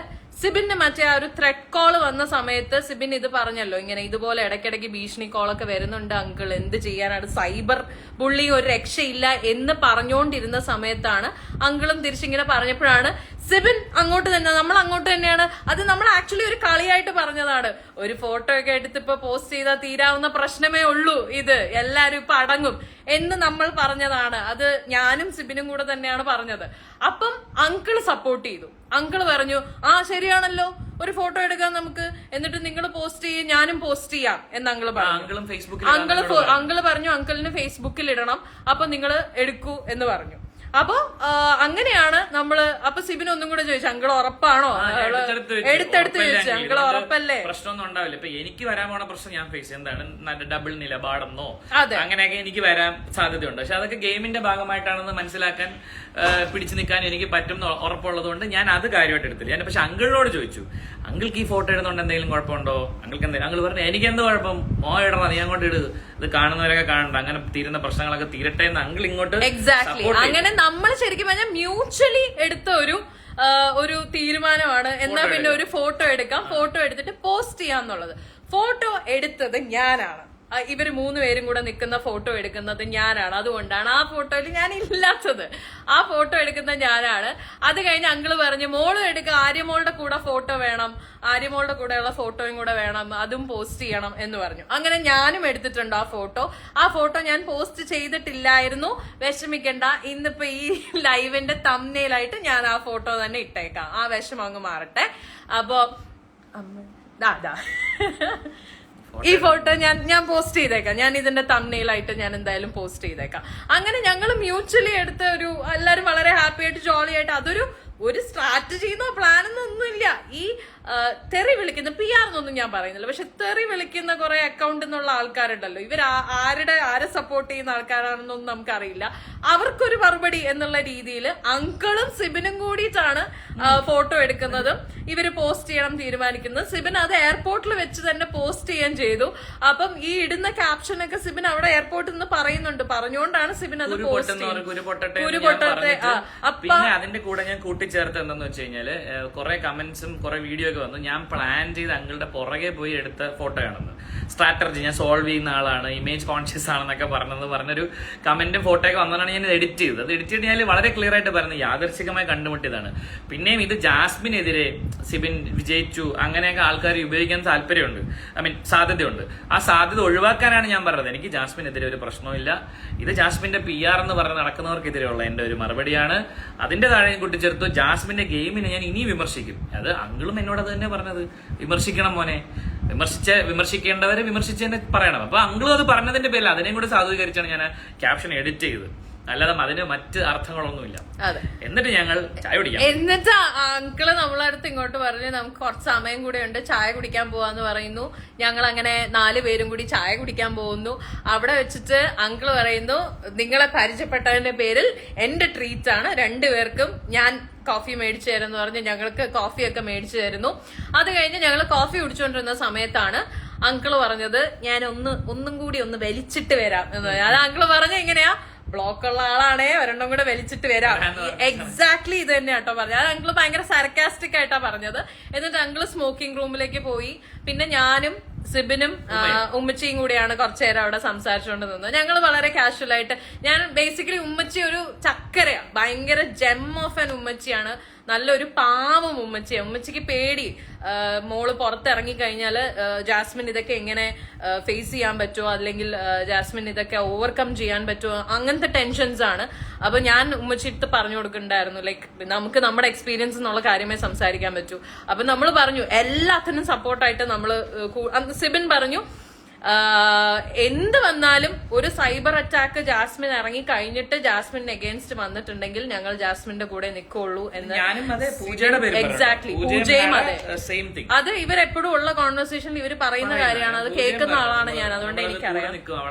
സിബിന്റെ മറ്റേ ആ ഒരു ത്രെഡ് കോൾ വന്ന സമയത്ത് സിബിൻ ഇത് പറഞ്ഞല്ലോ, ഇങ്ങനെ ഇതുപോലെ ഇടയ്ക്കിടയ്ക്ക് ഭീഷണി കോളൊക്കെ വരുന്നുണ്ട് അങ്കിൾ, എന്ത് ചെയ്യാനാണ്, സൈബർ ബുള്ളി ഒരു രക്ഷയില്ല എന്ന് പറഞ്ഞുകൊണ്ടിരുന്ന സമയത്താണ് അങ്കിളും തിരിച്ചിങ്ങനെ പറഞ്ഞപ്പോഴാണ് സിബിൻ നമ്മൾ അങ്ങോട്ട് തന്നെയാണ്, അത് നമ്മൾ ആക്ച്വലി ഒരു കളിയായിട്ട് പറഞ്ഞതാണ്. ഒരു ഫോട്ടോ ഒക്കെ എടുത്ത് ഇപ്പൊ പോസ്റ്റ് ചെയ്താൽ തീരാവുന്ന പ്രശ്നമേ ഉള്ളൂ, ഇത് എല്ലാരും ഇപ്പൊ അടങ്ങും എന്ന് നമ്മൾ പറഞ്ഞതാണ്. അത് ഞാനും സിബിനും കൂടെ തന്നെയാണ് പറഞ്ഞത്. അപ്പം അങ്കിള് സപ്പോർട്ട് ചെയ്തു. അങ്കിള് പറഞ്ഞു ആ ശരിയാണല്ലോ, ഒരു ഫോട്ടോ എടുക്കാം നമുക്ക്, എന്നിട്ട് നിങ്ങൾ പോസ്റ്റ് ചെയ്യും ഞാനും പോസ്റ്റ് ചെയ്യാം എന്ന് അങ്കിള് പറഞ്ഞു. അങ്കിള് പറഞ്ഞു അങ്കിളിന് ഫേസ്ബുക്കിൽ ഇടണം, അപ്പൊ നിങ്ങൾ എടുക്കൂ എന്ന് പറഞ്ഞു. അപ്പൊ അങ്ങനെയാണ് നമ്മള്. അപ്പൊ സിബിൻ ഒന്നും കൂടെ ചോദിച്ചു അങ്കിൾ ഉറപ്പാണോ, എടുത്തെടുത്ത് ചോദിച്ചു അങ്കിൾ ഉറപ്പല്ലേ, പ്രശ്നമൊന്നും ഉണ്ടാവില്ല. ഇപ്പൊ എനിക്ക് വരാൻ പോണ പ്രശ്നം ഞാൻ ഫേസ് എന്താണ് ഡബിൾ നിലപാടെന്നോ അങ്ങനെയൊക്കെ എനിക്ക് വരാൻ സാധ്യതയുണ്ട്. പക്ഷെ അതൊക്കെ ഗെയിമിന്റെ ഭാഗമായിട്ടാണെന്ന് മനസ്സിലാക്കാൻ പിടിച്ചു നിൽക്കാൻ എനിക്ക് പറ്റും ഉറപ്പുള്ളത് കൊണ്ട് ഞാൻ അത് കാര്യമായിട്ട് എടുത്തില്ല. ഞാൻ പക്ഷെ അങ്കിളിനോട് ചോദിച്ചു അങ്കിൾക്ക് ഈ ഫോട്ടോ ഇടുന്നോണ്ട് എന്തെങ്കിലും കുഴപ്പമുണ്ടോ, അങ്കിൾക്ക് എന്തെങ്കിലും. അങ്കിൾ പറഞ്ഞു എനിക്ക് എന്ത് കുഴപ്പം, ഇടണം, നീ അങ്ങോട്ട് ഇട്, ഇത് കാണുന്നവരൊക്കെ കാണണ്ട, അങ്ങനെ തീരുന്ന പ്രശ്നങ്ങളൊക്കെ തീരട്ടെ എന്ന് അങ്കിൾ ഇങ്ങോട്ട്. എക്സാക്ട്ലി അങ്ങനെ നമ്മൾ ശരിക്കും പറഞ്ഞാൽ മ്യൂച്വലി എടുത്ത ഒരു തീരുമാനമാണ്. എന്നാ പിന്നെ ഒരു ഫോട്ടോ എടുക്കാം, ഫോട്ടോ എടുത്തിട്ട് പോസ്റ്റ് ചെയ്യാന്നുള്ളത്. ഫോട്ടോ എടുത്തത് ഞാനാണ്, ഇവര് 3 പേരും കൂടെ നിൽക്കുന്ന ഫോട്ടോ എടുക്കുന്നത് ഞാനാണ്. അതുകൊണ്ടാണ് ആ ഫോട്ടോയിൽ ഞാൻ ഇല്ലാത്തത്. ആ ഫോട്ടോ എടുക്കുന്ന ഞാനാണ്. അത് കഴിഞ്ഞ് അങ്കിള് പറഞ്ഞു മോള് എടുക്കുക, ആര്യമോളുടെ കൂടെ ഫോട്ടോ വേണം, ആര്യമോളുടെ കൂടെയുള്ള ഫോട്ടോയും കൂടെ വേണം, അതും പോസ്റ്റ് ചെയ്യണം എന്ന് പറഞ്ഞു. അങ്ങനെ ഞാനും എടുത്തിട്ടുണ്ട് ആ ഫോട്ടോ. ആ ഫോട്ടോ ഞാൻ പോസ്റ്റ് ചെയ്തിട്ടില്ലായിരുന്നു, വിഷമിക്കണ്ട, ഇന്നിപ്പോ ഈ ലൈവിന്റെ തംബ്നെയിലായിട്ട് ഞാൻ ആ ഫോട്ടോ തന്നെ ഇട്ടേക്കാം, ആ വിഷമം അങ്ങ് മാറട്ടെ. അപ്പൊ ഈ ഫോട്ടോ ഞാൻ പോസ്റ്റ് ചെയ്തേക്കാം, ഞാൻ ഇതിന്റെ തംബ്നെയിലായിട്ട് ഞാൻ എന്തായാലും പോസ്റ്റ് ചെയ്തേക്കാം. അങ്ങനെ ഞങ്ങൾ മ്യൂച്വലി എടുത്ത എല്ലാരും വളരെ ഹാപ്പി ആയിട്ട് ജോളി ആയിട്ട്, ഒരു സ്ട്രാറ്റജിന്നോ പ്ലാനൊന്നും ഒന്നുമില്ല. ഈ തെറി വിളിക്കുന്ന PR എന്നൊന്നും ഞാൻ പറയുന്നില്ല, പക്ഷെ തെറി വിളിക്കുന്ന കുറെ അക്കൗണ്ട് എന്നുള്ള ആൾക്കാരുണ്ടല്ലോ, ഇവർ ആരെ സപ്പോർട്ട് ചെയ്യുന്ന ആൾക്കാരാണെന്നൊന്നും നമുക്കറിയില്ല. അവർക്കൊരു മറുപടി എന്നുള്ള രീതിയിൽ അങ്കിളും സിബിനും കൂടിയിട്ടാണ് ഫോട്ടോ എടുക്കുന്നതും ഇവര് പോസ്റ്റ് ചെയ്യണം തീരുമാനിക്കുന്നത്. സിബിൻ അത് എയർപോർട്ടിൽ വെച്ച് തന്നെ പോസ്റ്റ് ചെയ്യാൻ ചെയ്തു. അപ്പം ഈ ഇടുന്ന ക്യാപ്ഷനൊക്കെ സിബിൻ അവിടെ എയർപോർട്ടിൽ നിന്ന് പറയുന്നുണ്ട്, പറഞ്ഞുകൊണ്ടാണ് സിബിൻ അത് പോസ്റ്റ് ചെയ്യുന്നത്. അതിന്റെ കൂടെ ഞാൻ കൂട്ടിച്ചേർത്ത് എന്താന്ന് വെച്ച് കഴിഞ്ഞാല് കുറെ കമന്റ്സും കുറെ വീഡിയോ ഒക്കെ വന്നു. ഞാൻ പ്ലാൻ ചെയ്ത് അങ്കിളുടെ പുറകെ പോയി എടുത്ത ഫോട്ടോയാണെന്ന്, സ്ട്രാറ്റജി ഞാൻ സോൾവ് ചെയ്യുന്ന ആളാണ്, ഇമേജ് കോൺഷ്യസ് ആണെന്നൊക്കെ പറഞ്ഞൊരു കമന്റും ഫോട്ടോ ഒക്കെ വന്നതാണ് ഞാൻ എഡിറ്റ് ചെയ്തത്. അത് എഡിറ്റ് ചെയ്ത് ഞാൻ വളരെ ക്ലിയർ ആയിട്ട് പറഞ്ഞു യാദർശികമായി കണ്ടുമുട്ടിയതാണ്. പിന്നെയും ഇത് ജാസ്മിനെതിരെ സിബിൻ വിജയിച്ചു അങ്ങനെയൊക്കെ ആൾക്കാർ ഉപയോഗിക്കാൻ താല്പര്യമുണ്ട്, സാധ്യതയുണ്ട്. ആ സാധ്യത ഒഴിവാക്കാനാണ് ഞാൻ പറഞ്ഞത്. എനിക്ക് ജാസ്മിനെതിരെ ഒരു പ്രശ്നമില്ല, ഇത് ജാസ്മിന്റെ PR എന്ന് പറഞ്ഞ് നടക്കുന്നവർക്കെതിരെയുള്ള എന്റെ ഒരു മറുപടിയാണ്. അതിന്റെ താഴെ കൂട്ടിച്ചേർത്തു ജാസ്മിന്റെ ഗെയിമിനെ ഞാൻ ഇനി വിമർശിക്കും. അത് അങ്കിളും എന്നോട് അത് തന്നെ പറഞ്ഞത്, വിമർശിക്കണം മോനെ, വിമർശിക്കേണ്ടവരെ വിമർശിച്ചെന്നെ പറയണം. അപ്പൊ അങ്കിളും അത് പറഞ്ഞതിന്റെ പേരിൽ അതിനെയും കൂടെ സാധൂകരിച്ചാണ് ഞാൻ ക്യാപ്ഷൻ എഡിറ്റ് ചെയ്തത്, അല്ലാതെ അതിന് മറ്റ് അർത്ഥങ്ങളൊന്നുമില്ല. എന്നിട്ട് ഞങ്ങൾ ചായ കുടിക്കാം. എന്നിട്ട് അങ്കിള് നമ്മളടുത്ത് ഇങ്ങോട്ട് പറഞ്ഞ് നമുക്ക് കുറച്ച് സമയം കൂടെ ഉണ്ട്, ചായ കുടിക്കാൻ പോവാന്ന് പറയുന്നു. ഞങ്ങൾ അങ്ങനെ 4 പേരും കൂടി ചായ കുടിക്കാൻ പോകുന്നു. അവിടെ വെച്ചിട്ട് അങ്കിള് പറയുന്നു നിങ്ങളെ പരിചയപ്പെട്ടതിന്റെ പേരിൽ എന്റെ ട്രീറ്റ് ആണ്, 2 പേർക്കും ഞാൻ കോഫി മേടിച്ചു തരുന്നു പറഞ്ഞ് ഞങ്ങൾക്ക് കോഫിയൊക്കെ മേടിച്ചു തരുന്നു. അത് കഴിഞ്ഞ് ഞങ്ങൾ കോഫി കുടിച്ചുകൊണ്ടിരുന്ന സമയത്താണ് അങ്കിള് പറഞ്ഞത് ഞാൻ ഒന്നും കൂടി വലിച്ചിട്ട് വരാം എന്ന്. അത് അങ്കിള് പറഞ്ഞ എങ്ങനെയാ, ബ്ലോക്കുള്ള ആളാണേ, ഒരെണ്ണം കൂടെ വലിച്ചിട്ട് വരാം. എക്സാക്ട്ലി ഇത് തന്നെ കേട്ടോ പറഞ്ഞത്. അത് അങ്കിള് ഭയങ്കര സാർക്കാസ്റ്റിക് ആയിട്ടാ പറഞ്ഞത്. എന്നിട്ട് അങ്കിള് സ്മോക്കിംഗ് റൂമിലേക്ക് പോയി. പിന്നെ ഞാനും സിബിനും ഉമ്മച്ചിയും കൂടിയാണ് കുറച്ചു നേരം അവിടെ സംസാരിച്ചുകൊണ്ട് നിന്നത്. ഞങ്ങൾ വളരെ കാഷ്വൽ ആയിട്ട്, ഞാൻ ബേസിക്കലി ഉമ്മച്ചി ഒരു ചക്കരയാ, ഭയങ്കര ജെം ഓഫ് ആൻ ഉമ്മച്ചിയാണ്, നല്ലൊരു പാവം ഉമ്മച്ചിയാണ്. ഉമ്മച്ചിക്ക് പേടി മോള് പുറത്തിറങ്ങി കഴിഞ്ഞാല് ജാസ്മിൻ ഇതൊക്കെ എങ്ങനെ ഫേസ് ചെയ്യാൻ പറ്റുമോ, അല്ലെങ്കിൽ ജാസ്മിൻ ഇതൊക്കെ ഓവർകം ചെയ്യാൻ പറ്റുമോ, അങ്ങനത്തെ ടെൻഷൻസ് ആണ്. അപ്പൊ ഞാൻ ഉമ്മച്ചിട്ട് പറഞ്ഞു കൊടുക്കണ്ടായിരുന്നു, ലൈക്ക് നമുക്ക് നമ്മുടെ എക്സ്പീരിയൻസ് എന്നുള്ള കാര്യമേ സംസാരിക്കാൻ പറ്റൂ. അപ്പൊ നമ്മൾ പറഞ്ഞു എല്ലാത്തിനും സപ്പോർട്ടായിട്ട് നമ്മള്. സിബിൻ പറഞ്ഞു എന്ത് വന്നാലും ഒരു സൈബർ അറ്റാക്ക് ജാസ്മിൻ ഇറങ്ങി കഴിഞ്ഞിട്ട് ജാസ്മിന് അഗേൻസ്റ്റ് വന്നിട്ടുണ്ടെങ്കിൽ ഞങ്ങൾ ജാസ്മിന്റെ കൂടെ നിൽക്കുള്ളൂ എന്ന്. എക്സാക്ട്ലി, പൂജയും അതെ. അത് ഇവരെപ്പോഴും ഉള്ള കോൺവെർസേഷൻ ഇവർ പറയുന്ന കാര്യമാണ്, അത് കേൾക്കുന്ന ആളാണ് ഞാൻ, അതുകൊണ്ട് എനിക്കറിയാം.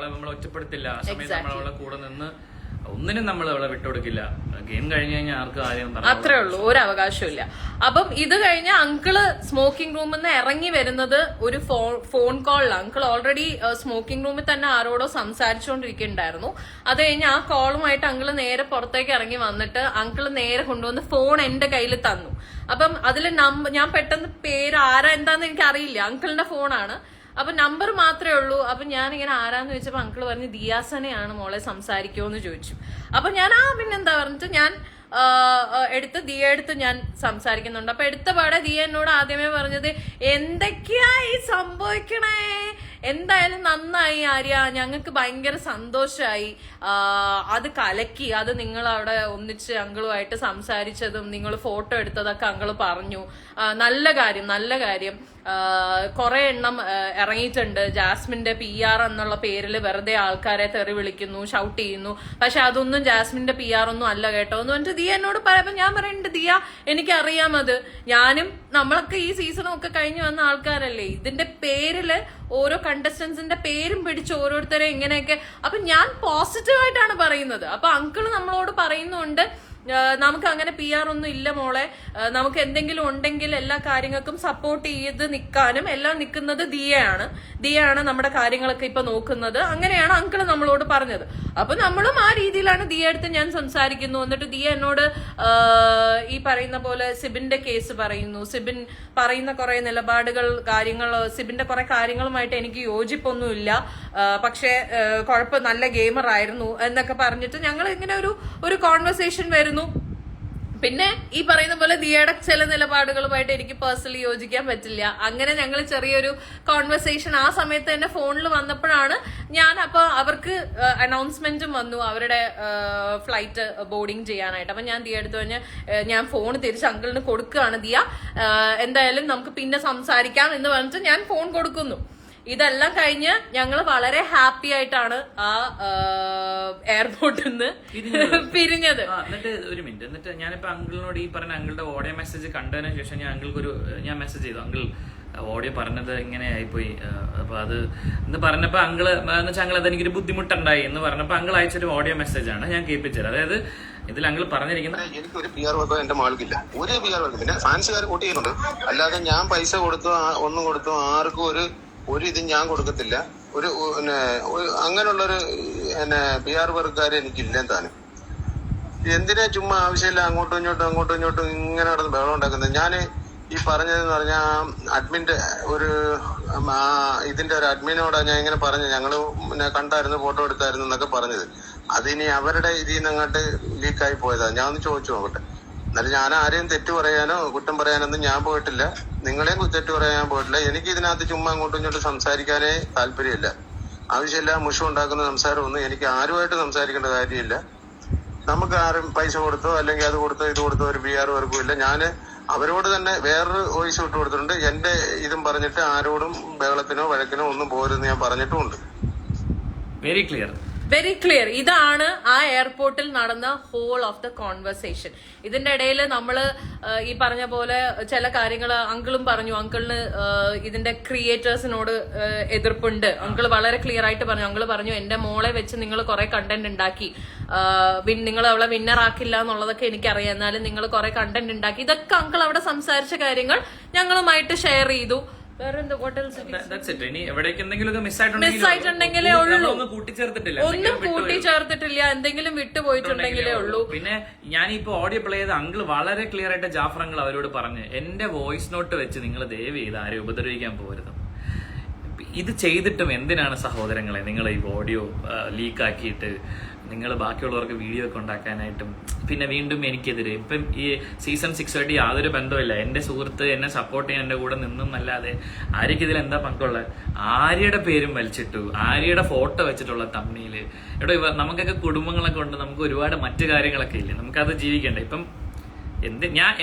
ഒറ്റപ്പെടുത്തില്ല, കൂടെ നിന്ന് ഒന്നിനും നമ്മൾ അവളെ വിട്ടുകൊടുക്കില്ല. ഗെയിം കഴിഞ്ഞു കഴിഞ്ഞാൽ ആർക്കും ആരെയും അത്രേ ഉള്ളൂ, ഒരു അവകാശമില്ല. അപ്പം ഇത് കഴിഞ്ഞ അങ്കിള് സ്മോക്കിംഗ് റൂമിൽ നിന്ന് ഇറങ്ങി വരുന്നത് ഒരു ഫോൺ കോളിലാണ്. അങ്കിൾ ഓൾറെഡി സ്മോക്കിംഗ് റൂമിൽ തന്നെ ആരോടോ സംസാരിച്ചുകൊണ്ടിരിക്കുന്നുണ്ടായിരുന്നു. അത് കഴിഞ്ഞ് ആ കോളുമായിട്ട് അങ്കിള് നേരെ പുറത്തേക്ക് ഇറങ്ങി വന്നിട്ട് അങ്കിള് നേരെ കൊണ്ടുവന്ന് ഫോൺ എന്റെ കയ്യിൽ തന്നു. അപ്പം അതില് ഞാൻ പെട്ടെന്ന് പേര് ആരാ എന്താന്ന് എനിക്ക് അറിയില്ല, അങ്കിളിന്റെ ഫോണാണ്. അപ്പൊ നമ്പർ മാത്രമേ ഉള്ളൂ. അപ്പൊ ഞാൻ ഇങ്ങനെ ആരാന്ന് ചോദിച്ചപ്പോ അങ്കിള് പറഞ്ഞ് ദിയാസനെയാണ് മോളെ സംസാരിക്കുമോന്ന് ചോദിച്ചു. അപ്പൊ ഞാൻ പിന്നെന്താ പറഞ്ഞിട്ട് ഞാൻ ദിയ എടുത്ത് ഞാൻ സംസാരിക്കുന്നുണ്ട്. അപ്പൊ എടുത്ത പാടെ ദിയ എന്നോട് ആദ്യമേ പറഞ്ഞത് എന്തൊക്കെയാ ഈ സംഭവിക്കണേ, എന്തായാലും നന്നായി ആര്യ, ഞങ്ങൾക്ക് ഭയങ്കര സന്തോഷമായി, അത് കലക്കി, അത് നിങ്ങൾ അവിടെ ഒന്നിച്ച് അങ്കിളുമായിട്ട് സംസാരിച്ചതും നിങ്ങൾ ഫോട്ടോ എടുത്തതൊക്കെ അങ്കിള് പറഞ്ഞു, നല്ല കാര്യം നല്ല കാര്യം. കുറെ എണ്ണം ഇറങ്ങിയിട്ടുണ്ട് ജാസ്മിന്റെ PR എന്നുള്ള പേരിൽ വെറുതെ ആൾക്കാരെ തെറി വിളിക്കുന്നു, ഷൗട്ട് ചെയ്യുന്നു. പക്ഷെ അതൊന്നും ജാസ്മിന്റെ PR ഒന്നും അല്ല കേട്ടോ എന്ന് പറഞ്ഞിട്ട് ദിയ എന്നോട് പറയുമ്പോ ഞാൻ പറയുന്നുണ്ട് ദിയ എനിക്കറിയാം, അത് ഞാനും നമ്മളൊക്കെ ഈ സീസണൊക്കെ കഴിഞ്ഞു വന്ന ആൾക്കാരല്ലേ, ഇതിന്റെ പേരില് ഓരോ കണ്ടസ്റ്റൻസിന്റെ പേരും പിടിച്ച് ഓരോരുത്തരെ ഇങ്ങനെയൊക്കെ. അപ്പൊ ഞാൻ പോസിറ്റീവായിട്ടാണ് പറയുന്നത്. അപ്പൊ അങ്കിള് നമ്മളോട് പറയുന്നുണ്ട് നമുക്ക് അങ്ങനെ PR ഒന്നും ഇല്ല മോളെ, നമുക്ക് എന്തെങ്കിലും ഉണ്ടെങ്കിൽ എല്ലാ കാര്യങ്ങൾക്കും സപ്പോർട്ട് ചെയ്ത് നിൽക്കാനും എല്ലാം നിൽക്കുന്നത് ദിയയാണ് നമ്മുടെ കാര്യങ്ങളൊക്കെ ഇപ്പൊ നോക്കുന്നത്. അങ്ങനെയാണ് അങ്കിള് നമ്മളോട് പറഞ്ഞത്. അപ്പൊ നമ്മളും ആ രീതിയിലാണ് ദിയ അടുത്ത് ഞാൻ സംസാരിക്കുന്നു. എന്നിട്ട് ദിയ എന്നോട് ഈ പറയുന്ന പോലെ സിബിന്റെ കേസ് പറയുന്നു, സിബിൻ പറയുന്ന കുറെ നിലപാടുകൾ കാര്യങ്ങൾ, സിബിന്റെ കുറെ കാര്യങ്ങളുമായിട്ട് എനിക്ക് യോജിപ്പൊന്നുമില്ല, പക്ഷെ കുഴപ്പം നല്ല ഗെയിമർ ആയിരുന്നു എന്നൊക്കെ പറഞ്ഞിട്ട് ഞങ്ങൾ ഇങ്ങനെ ഒരു കോൺവെർസേഷൻ വരുന്നു. പിന്നെ ഈ പറയുന്ന പോലെ ദിയയുടെ ചില നിലപാടുകളുമായിട്ട് എനിക്ക് പേഴ്സണലി യോജിക്കാൻ പറ്റില്ല. അങ്ങനെ ഞങ്ങൾ ചെറിയൊരു കോൺവെർസേഷൻ ആ സമയത്ത് തന്നെ ഫോണിൽ വന്നപ്പോഴാണ് അപ്പൊ അവർക്ക് അനൗൺസ്മെന്റും വന്നു അവരുടെ ഫ്ലൈറ്റ് ബോർഡിങ് ചെയ്യാനായിട്ട്. അപ്പൊ ഞാൻ ദിയ എടുത്തു കഴിഞ്ഞാൽ ഞാൻ ഫോൺ തിരിച്ച് അങ്കിളിന് കൊടുക്കുകയാണ്, ദിയ എന്തായാലും നമുക്ക് പിന്നെ സംസാരിക്കാം എന്ന് പറഞ്ഞിട്ട് ഞാൻ ഫോൺ കൊടുക്കുന്നു. ഇതെല്ലാം കഴിഞ്ഞ് ഞങ്ങൾ വളരെ ഹാപ്പി ആയിട്ടാണ് ആ എയർപോർട്ടിൽ നിന്ന് പിരിഞ്ഞത്. എന്നിട്ട് ഒരു മിനിറ്റ്, എന്നിട്ട് ഞാനിപ്പോ അങ്കിളിനോട് ഈ പറഞ്ഞ അങ്കിളുടെ ഓഡിയോ മെസ്സേജ് കണ്ടതിന് ശേഷം ഞാൻ മെസ്സേജ് ചെയ്തു, അങ്കിൾ ഓഡിയോ പറഞ്ഞത് ഇങ്ങനെ ആയിപ്പോയി, അപ്പൊ അത് എന്ന് പറഞ്ഞപ്പോ അങ്കിള് എന്ന് വെച്ചാൽ അങ്കിൾ അതെനിക്കൊരു ബുദ്ധിമുട്ടുണ്ടായി എന്ന് പറഞ്ഞപ്പോ അങ്കിൾ അയച്ചൊരു ഓഡിയോ മെസ്സേജ് ആണ് ഞാൻ കേൾപ്പിച്ചത്. അതായത് ഇതിൽ അങ്കിൾ പറഞ്ഞിരിക്കുന്നത് എനിക്കൊരു PR വർക്കോ എന്റെ മാൾക്കില്ല, ഒരു PR വർക്ക്. പിന്നെ ഫാൻസുകാർ വോട്ട് ചെയ്യുന്നുണ്ട്, അല്ലാതെ ഞാൻ പൈസ കൊടുത്തോ ഒന്നും കൊടുത്തോ ആർക്കും ഒരു ഇതും ഞാൻ കൊടുക്കത്തില്ല. അങ്ങനെയുള്ളൊരു PR വർക്കാര് എനിക്കില്ലെന്ന് താനും. എന്തിനാ ചുമ്മാ ആവശ്യമില്ല അങ്ങോട്ടും ഇങ്ങോട്ടും ഇങ്ങനെ നടന്ന് ബഹളം ഉണ്ടാക്കുന്നത്. ഞാൻ ഈ പറഞ്ഞതെന്ന് പറഞ്ഞാൽ അഡ്മിന്റെ ഇതിന്റെ ഒരു അഡ്മിനോടാ ഞാൻ ഇങ്ങനെ പറഞ്ഞു, ഞങ്ങള് കണ്ടായിരുന്നു ഫോട്ടോ എടുത്തായിരുന്നു എന്നൊക്കെ പറഞ്ഞത്. അതിനി അവരുടെ ഇതിൽ നിന്ന് അങ്ങോട്ട് ലീക്കായി പോയതാ. ഞാൻ ഒന്ന് ചോദിച്ചു നോക്കട്ടെ. എന്നാലും ഞാൻ ആരെയും തെറ്റ് പറയാനോ കുറ്റം പറയാനൊന്നും ഞാൻ പോയിട്ടില്ല, നിങ്ങളെയും തെറ്റ് പറയാൻ പോയിട്ടില്ല. എനിക്ക് ഇതിനകത്ത് ചുമ്മാ അങ്ങോട്ടും ഇങ്ങോട്ടും സംസാരിക്കാനേ താല്പര്യമില്ല. ആവശ്യമില്ല മുഷ ഉണ്ടാക്കുന്ന സംസാരമൊന്നും എനിക്ക് ആരുമായിട്ട് സംസാരിക്കേണ്ട കാര്യമില്ല. നമുക്ക് ആരും പൈസ കൊടുത്തോ അല്ലെങ്കിൽ അത് കൊടുത്തോ ഇത് കൊടുത്തോ ഒരു PR വർക്കും ഇല്ല. ഞാൻ അവരോട് തന്നെ വേറൊരു വോയിസ് വിട്ടു കൊടുത്തിട്ടുണ്ട്. എന്റെ ഇതും പറഞ്ഞിട്ട് ആരോടും ബഹളത്തിനോ വഴക്കിനോ ഒന്നും പോരെന്ന് ഞാൻ പറഞ്ഞിട്ടുമുണ്ട്. Very clear. ഇതാണ് ആ എയർപോർട്ടിൽ നടന്ന ഹോൾ ഓഫ് ദ കോൺവെർസേഷൻ. ഇതിന്റെ ഇടയിൽ നമ്മള് ഈ പറഞ്ഞ പോലെ ചില കാര്യങ്ങൾ അങ്കിളും പറഞ്ഞു, അങ്കിളിന് ഇതിന്റെ ക്രിയേറ്റേഴ്സിനോട് എതിർപ്പുണ്ട്. അങ്കിള് വളരെ ക്ലിയർ ആയിട്ട് പറഞ്ഞു. അങ്കിള് പറഞ്ഞു എന്റെ മോളെ വെച്ച് നിങ്ങൾ കുറെ കണ്ടന്റ് ഉണ്ടാക്കി, നിങ്ങൾ അവളെ വിന്നർ ആക്കില്ല എന്നുള്ളതൊക്കെ എനിക്കറിയാം, എന്നാലും നിങ്ങൾ കുറെ കണ്ടന്റ് ഉണ്ടാക്കി. ഇതൊക്കെ അങ്കിൾ അവിടെ സംസാരിച്ച കാര്യങ്ങൾ ഞങ്ങളുമായിട്ട് ഷെയർ ചെയ്തു. മിസ്സായിട്ടുണ്ടെങ്കിലേ ഉള്ളൂ, ഒന്നും കൂട്ടിച്ചേർത്തിട്ടില്ല, എന്തെങ്കിലും വിട്ടുപോയിട്ടുണ്ടെങ്കിലേ ഉള്ളൂ. പിന്നെ ഞാനിപ്പോ ഓഡിയോ പ്ലേ ചെയ്ത് അങ്കിൾ വളരെ ക്ലിയർ ആയിട്ട് ജാഫർ അങ്കിൾ അവരോട് പറഞ്ഞ് എന്റെ വോയിസ് നോട്ട് വെച്ച് നിങ്ങൾ ദയവ് ചെയ്ത് ആരെയും ഉപദ്രവിക്കാൻ പോകരുത്. ഇത് ചെയ്തിട്ടും എന്തിനാണ് സഹോദരങ്ങളെ നിങ്ങൾ ഈ ഓഡിയോ ലീക്കാക്കിയിട്ട് നിങ്ങൾ ബാക്കിയുള്ളവർക്ക് വീഡിയോ ഒക്കെ ഉണ്ടാക്കാനായിട്ടും പിന്നെ വീണ്ടും എനിക്കെതിരെ ഇപ്പം ഈ സീസൺ 6 ആയിട്ട് യാതൊരു ബന്ധമില്ല. എന്റെ സുഹൃത്ത് എന്നെ സപ്പോർട്ട് ചെയ്യാൻ എന്റെ കൂടെ നിന്നല്ലാതെ ആര്യക്ക് ഇതിൽ എന്താ പങ്കുള്ളത്? ആര്യയുടെ പേരും വലിച്ചിട്ടു, ആര്യയുടെ ഫോട്ടോ വെച്ചിട്ടുള്ള തമ്മില്. ഇവിടെ നമുക്കൊക്കെ കുടുംബങ്ങളൊക്കെ ഉണ്ട്, നമുക്ക് ഒരുപാട് മറ്റു കാര്യങ്ങളൊക്കെ ഇല്ലേ, നമുക്കത് ജീവിക്കണ്ടേ. ഇപ്പം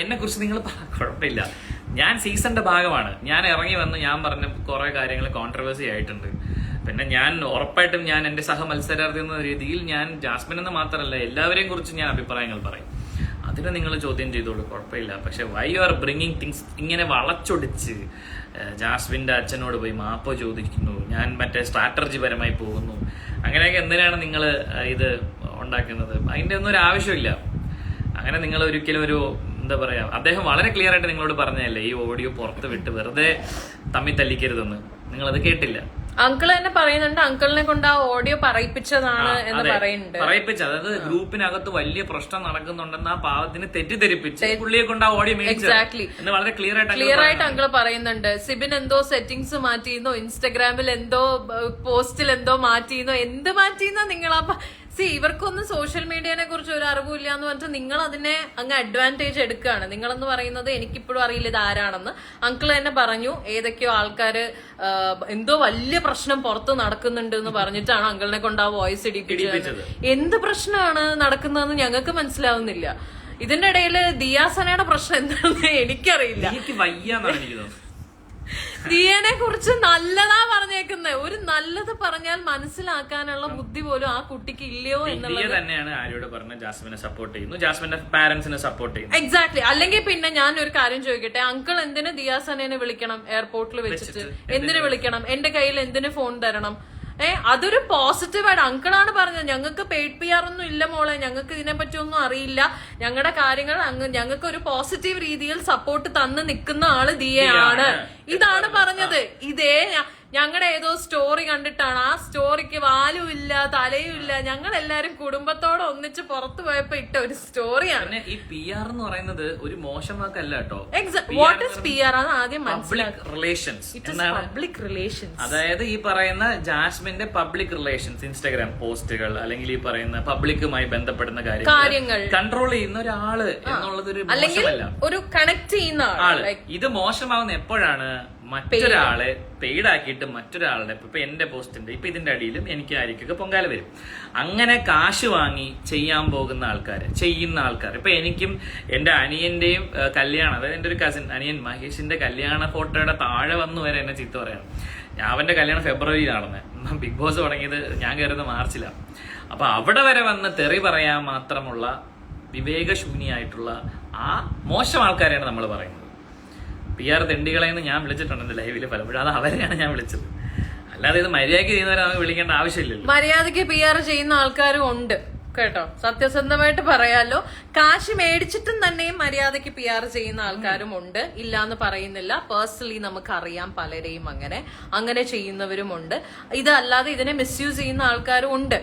എന്നെ കുറിച്ച് നിങ്ങൾ കുഴപ്പമില്ല, ഞാൻ സീസണിന്റെ ഭാഗമാണ്. ഞാൻ ഇറങ്ങി വന്ന് ഞാൻ പറഞ്ഞ കുറെ കാര്യങ്ങൾ കോൺട്രവേഴ്സി ആയിട്ടുണ്ട്. പിന്നെ ഞാൻ ഉറപ്പായിട്ടും ഞാൻ എന്റെ സഹ മത്സരാർത്ഥി എന്ന രീതിയിൽ ഞാൻ ജാസ്മിൻ എന്ന് മാത്രമല്ല എല്ലാവരെയും കുറിച്ച് ഞാൻ അഭിപ്രായങ്ങൾ പറയും. അതിന് നിങ്ങൾ ചോദ്യം ചെയ്തോളൂ, കുഴപ്പമില്ല. പക്ഷെ why you are bringing things ഇങ്ങനെ വളച്ചൊടിച്ച് ജാസ്മിന്റെ അച്ഛനോട് പോയി മാപ്പ് ചോദിക്കുന്നു, ഞാൻ മറ്റേ സ്ട്രാറ്റജി പരമായി പോകുന്നു, അങ്ങനെയൊക്കെ എന്തിനാണ് നിങ്ങൾ ഇത് ഉണ്ടാക്കുന്നത്. അതിന്റെ ഒന്നും ഒരു ആവശ്യമില്ല. അങ്ങനെ നിങ്ങൾ ഒരിക്കലും ഒരു എന്താ പറയാ, അദ്ദേഹം വളരെ ക്ലിയർ ആയിട്ട് നിങ്ങളോട് പറഞ്ഞതല്ലേ ഈ ഓഡിയോ പുറത്ത് വിട്ട് വെറുതെ തമ്മി തല്ലിക്കരുതെന്ന്. നിങ്ങളത് കേട്ടില്ല. അങ്കിൾ തന്നെ പറയുന്നുണ്ട്, അങ്കിളിനെ കൊണ്ട് ആ ഓഡിയോ പറയിപ്പിച്ചതാണ് എന്ന് പറയുന്നുണ്ട്. പറയിപ്പിച്ച, അതായത് ഗ്രൂപ്പിനകത്ത് വലിയ പ്രശ്നം നടക്കുന്നുണ്ടെന്ന് ആ പാവത്തിന് തെറ്റിദ്ധരിപ്പിച്ച് പുള്ളിയെ കൊണ്ട് ആ ഓഡിയോ എക്സാക്ട്ലി എന്ന് വളരെ ക്ലിയർ ആയിട്ട് അങ്കിൾ പറയുന്നുണ്ട്. സിബിൻ എന്തോ സെറ്റിംഗ്സ് മാറ്റിയെന്നോ, ഇൻസ്റ്റഗ്രാമിൽ എന്തോ പോസ്റ്റിൽ എന്തോ മാറ്റിയെന്നോ, എന്ത് മാറ്റിയെന്നോ നിങ്ങളാ ഇവർക്കൊന്നും സോഷ്യൽ മീഡിയനെ കുറിച്ച് ഒരു അറിവില്ല എന്ന് പറഞ്ഞിട്ട് നിങ്ങൾ അതിനെ അങ്ങ് അഡ്വാൻറ്റേജ് എടുക്കുകയാണ്. നിങ്ങളെന്ന് പറയുന്നത് എനിക്കിപ്പോഴും അറിയില്ല ഇത് ആരാണെന്ന്. അങ്കിൾ തന്നെ പറഞ്ഞു ഏതൊക്കെയോ ആൾക്കാര് എന്തോ വലിയ പ്രശ്നം പുറത്ത് നടക്കുന്നുണ്ട് എന്ന് പറഞ്ഞിട്ടാണ് അങ്കിളിനെ കൊണ്ട് ആ വോയിസ് ഇടിപ്പിച്ചത്. എന്ത് പ്രശ്നമാണ് നടക്കുന്നതെന്ന് ഞങ്ങൾക്ക് മനസ്സിലാവുന്നില്ല. ഇതിന്റെ ഇടയിൽ ദിയാസനയുടെ പ്രശ്നം എന്താണെന്ന് എനിക്കറിയില്ല. ദിയനെ കുറിച്ച് നല്ലതാ പറഞ്ഞേക്കുന്നത്. ഒരു നല്ലത് പറഞ്ഞാൽ മനസ്സിലാക്കാനുള്ള ബുദ്ധി പോലും ആ കുട്ടിക്ക് ഇല്ലയോ എന്നുള്ളത് തന്നെയാണ് ആരോട് പറഞ്ഞ ജാസ്മിനെ സപ്പോർട്ട് ചെയ്യുന്നു, ജാസ്മിന്റെ പാരന്റ്സിനെ സപ്പോർട്ട് ചെയ്യുന്നു. എക്സാക്ട്ലി. അല്ലെങ്കിൽ പിന്നെ ഞാൻ ഒരു കാര്യം ചോദിക്കട്ടെ, അങ്കിൾ എന്തിന് ദിയാസനെ വിളിക്കണം എയർപോർട്ടിൽ വെച്ചിട്ട്? എന്തിനു വിളിക്കണം? എന്റെ കയ്യിൽ എന്തിനു ഫോൺ തരണം? അതൊരു പോസിറ്റീവായിട്ട് അങ്കിളാണ് പറഞ്ഞത്. ഞങ്ങൾക്ക് പെയ്ഡ് PR ഒന്നും ഇല്ല മോളെ, ഞങ്ങൾക്ക് ഇതിനെപ്പറ്റി ഒന്നും അറിയില്ല, ഞങ്ങളുടെ കാര്യങ്ങൾ ഞങ്ങൾക്ക് ഒരു പോസിറ്റീവ് രീതിയിൽ സപ്പോർട്ട് തന്ന് നിൽക്കുന്ന ആള് ദിയയാണ്. ഇതാണ് പറഞ്ഞത്. ഇതേ ഞങ്ങളുടെ ഏതോ സ്റ്റോറി കണ്ടിട്ടാണ്, ആ സ്റ്റോറിക്ക് വാലും ഇല്ല തലയും ഇല്ല, ഞങ്ങൾ എല്ലാരും കുടുംബത്തോടെ ഒന്നിച്ച് പുറത്തു പോയപ്പോ ഇട്ട ഒരു സ്റ്റോറിയാണ്. ഈ PR എന്ന് പറയുന്നത് ഒരു മോശം വാക്കല്ല കേട്ടോ. വാട്ട് ഇസ് PR ആണ് ആദ്യം പബ്ലിക് റിലേഷൻസ്. പബ്ലിക് റിലേഷൻസ് അതായത് ഈ പറയുന്ന ജാസ്മിന്റെ പബ്ലിക് റിലേഷൻസ്, ഇൻസ്റ്റാഗ്രാം പോസ്റ്റുകൾ അല്ലെങ്കിൽ ഈ പറയുന്ന പബ്ലിക്കുമായി ബന്ധപ്പെടുന്ന കാര്യങ്ങൾ കൺട്രോൾ ചെയ്യുന്ന ഒരാള് എന്നുള്ളത് ഒരു മോശമല്ല, ഒരു കണക്ട് ചെയ്യുന്ന ആള്. ഇത് മോശമാവുന്ന എപ്പോഴാണ് മറ്റൊരാളെ പെയ്ഡാക്കിയിട്ട് മറ്റൊരാളുടെ, ഇപ്പൊ എന്റെ പോസ്റ്റിന്റെ ഇപ്പൊ ഇതിന്റെ അടിയിലും എനിക്ക് ആയിരിക്കൊക്കെ പൊങ്കാല വരും. അങ്ങനെ കാശ് വാങ്ങി ചെയ്യാൻ പോകുന്ന ചെയ്യുന്ന ആൾക്കാർ. ഇപ്പൊ എനിക്കും എന്റെ അനിയന്റെയും കല്യാണം, അതായത് എന്റെ ഒരു കസിൻ അനിയൻ മഹേഷിന്റെ കല്യാണ ഫോട്ടോയുടെ താഴെ വന്നു വരെ എന്നെ ചീത്ത പറയണം. അവന്റെ കല്യാണം ഫെബ്രുവരിയിൽ നടന്നത്, ബിഗ് ബോസ് തുടങ്ങിയത് ഞാൻ കയറുന്നത് മാർച്ചിലാണ്. അപ്പൊ അവിടെ വരെ വന്ന് തെറി പറയാൻ മാത്രമുള്ള വിവേകശൂന്യായിട്ടുള്ള ആ മോശം ആൾക്കാരെയാണ് നമ്മൾ പറയുന്നത്. PR തെണ്ടികളെന്ന് ഞാൻ വിളിച്ചിട്ടുണ്ട് എന്റെ ലൈവില് പലപ്പോഴും. അത് അവരെയാണ് ഞാൻ വിളിച്ചത്. അല്ലാതെ ഇത് മര്യാദയ്ക്ക് ചെയ്യുന്നവരെ നമുക്ക് വിളിക്കേണ്ട ആവശ്യമില്ലല്ലോ. മര്യാദയ്ക്ക് PR ചെയ്യുന്ന ആൾക്കാരും ഉണ്ട് കേട്ടോ, സത്യസന്ധമായിട്ട് പറയാലോ. കാശ് മേടിച്ചിട്ടും തന്നെയും മര്യാദയ്ക്ക് PR ചെയ്യുന്ന ആൾക്കാരും ഉണ്ട്, ഇല്ലാന്ന് പറയുന്നില്ല. പേഴ്സണലി നമുക്കറിയാം പലരെയും അങ്ങനെ ചെയ്യുന്നവരുമുണ്ട്. ഇതല്ലാതെ ഇതിനെ മിസ്യൂസ് ചെയ്യുന്ന ആൾക്കാരും ഉണ്ട്,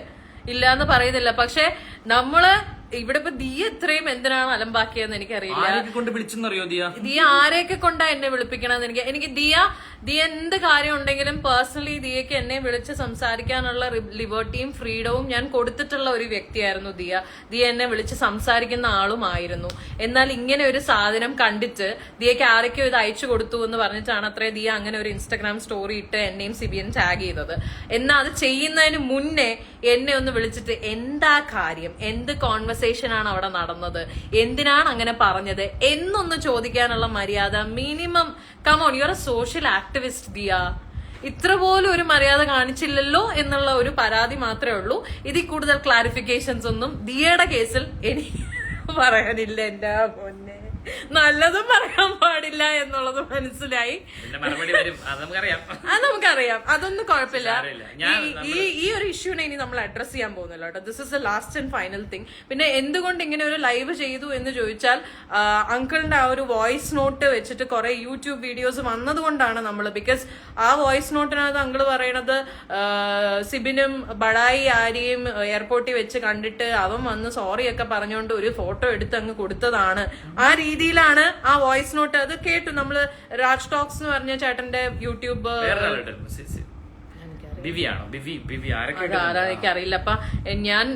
ഇല്ലാന്ന് പറയുന്നില്ല. പക്ഷെ നമ്മള് ഇവിടെ ഇപ്പൊ ദിയ ഇത്രയും എന്തിനാണ് അലമ്പാക്കിയെന്ന് എനിക്കറിയില്ല. ദിയ ആരെയൊക്കെ കൊണ്ടാ എന്നെ വിളിപ്പിക്കണമെന്ന് എനിക്ക് ദിയ എന്ത് കാര്യം ഉണ്ടെങ്കിലും പേഴ്സണലി ദിയക്ക് എന്നെ വിളിച്ച് സംസാരിക്കാനുള്ള ലിബർട്ടിയും ഫ്രീഡവും ഞാൻ കൊടുത്തിട്ടുള്ള ഒരു വ്യക്തിയായിരുന്നു ദിയ എന്നെ വിളിച്ച് സംസാരിക്കുന്ന ആളുമായിരുന്നു. എന്നാൽ ഇങ്ങനെ ഒരു സാധനം കണ്ടിട്ട് ദിയക്ക് ആരൊക്കെയോ ഇത് അയച്ചു കൊടുത്തു എന്ന് പറഞ്ഞിട്ടാണ് അത്രേ ദിയ അങ്ങനെ ഒരു ഇൻസ്റ്റാഗ്രാം സ്റ്റോറി ഇട്ട് എന്നെയും സിബിയൻ ടാഗ് ചെയ്തത്. എന്നാൽ അത് ചെയ്യുന്നതിന് മുന്നേ എന്നെ ഒന്ന് വിളിച്ചിട്ട് എന്താ കാര്യം, എന്ത് കോൺവെർസേഷൻ ആണ് അവിടെ നടന്നത്, എന്തിനാണ് അങ്ങനെ പറഞ്ഞത് എന്നൊന്ന് ചോദിക്കാനുള്ള മര്യാദ minimum. Come on, you are A social activist Diya. ഇത്ര പോലും ഒരു മര്യാദ കാണിച്ചില്ലല്ലോ എന്നുള്ള ഒരു പരാതി മാത്രമേ ഉള്ളൂ. ഇതിൽ കൂടുതൽ ക്ലാരിഫിക്കേഷൻസ് ഒന്നും ദിയയുടെ കേസിൽ എനിക്ക് പറയാനില്ല. എന്റെ പൊന്നെ, നല്ലതും പറയാൻ പാടില്ല എന്നുള്ളത് മനസ്സിലായി. അത് നമുക്കറിയാം, അതൊന്നും കുഴപ്പമില്ല. ഈ ഒരു ഇഷ്യൂനെ ഇനി നമ്മൾ അഡ്രസ് ചെയ്യാൻ പോകുന്നില്ല കേട്ടോ. This is the last and final thing. പിന്നെ എന്തുകൊണ്ട് ഇങ്ങനെ ഒരു ലൈവ് ചെയ്തു എന്ന് ചോദിച്ചാൽ, അങ്കിളിന്റെ ആ ഒരു വോയിസ് നോട്ട് വെച്ചിട്ട് കുറെ യൂട്യൂബ് വീഡിയോസ് വന്നതുകൊണ്ടാണ് നമ്മൾ. ബിക്കോസ് ആ വോയിസ് നോട്ടിനകത്ത് അങ്കിള് പറയണത് സിബിനും ബഡായി ആരെയും എയർപോർട്ടിൽ വെച്ച് കണ്ടിട്ട് അവൻ വന്ന് സോറി ഒക്കെ പറഞ്ഞുകൊണ്ട് ഒരു ഫോട്ടോ എടുത്ത് അങ്ങ് കൊടുത്തതാണ്. ആ രീതിയിലാണ് ആ വോയിസ് നോട്ട്. അത് കേട്ടു നമ്മള്. രാജ് ടോക്സ് എന്ന് പറഞ്ഞ ചേട്ടന്റെ യൂട്യൂബ് എനിക്കറിയില്ല. അപ്പൊ ഞാൻ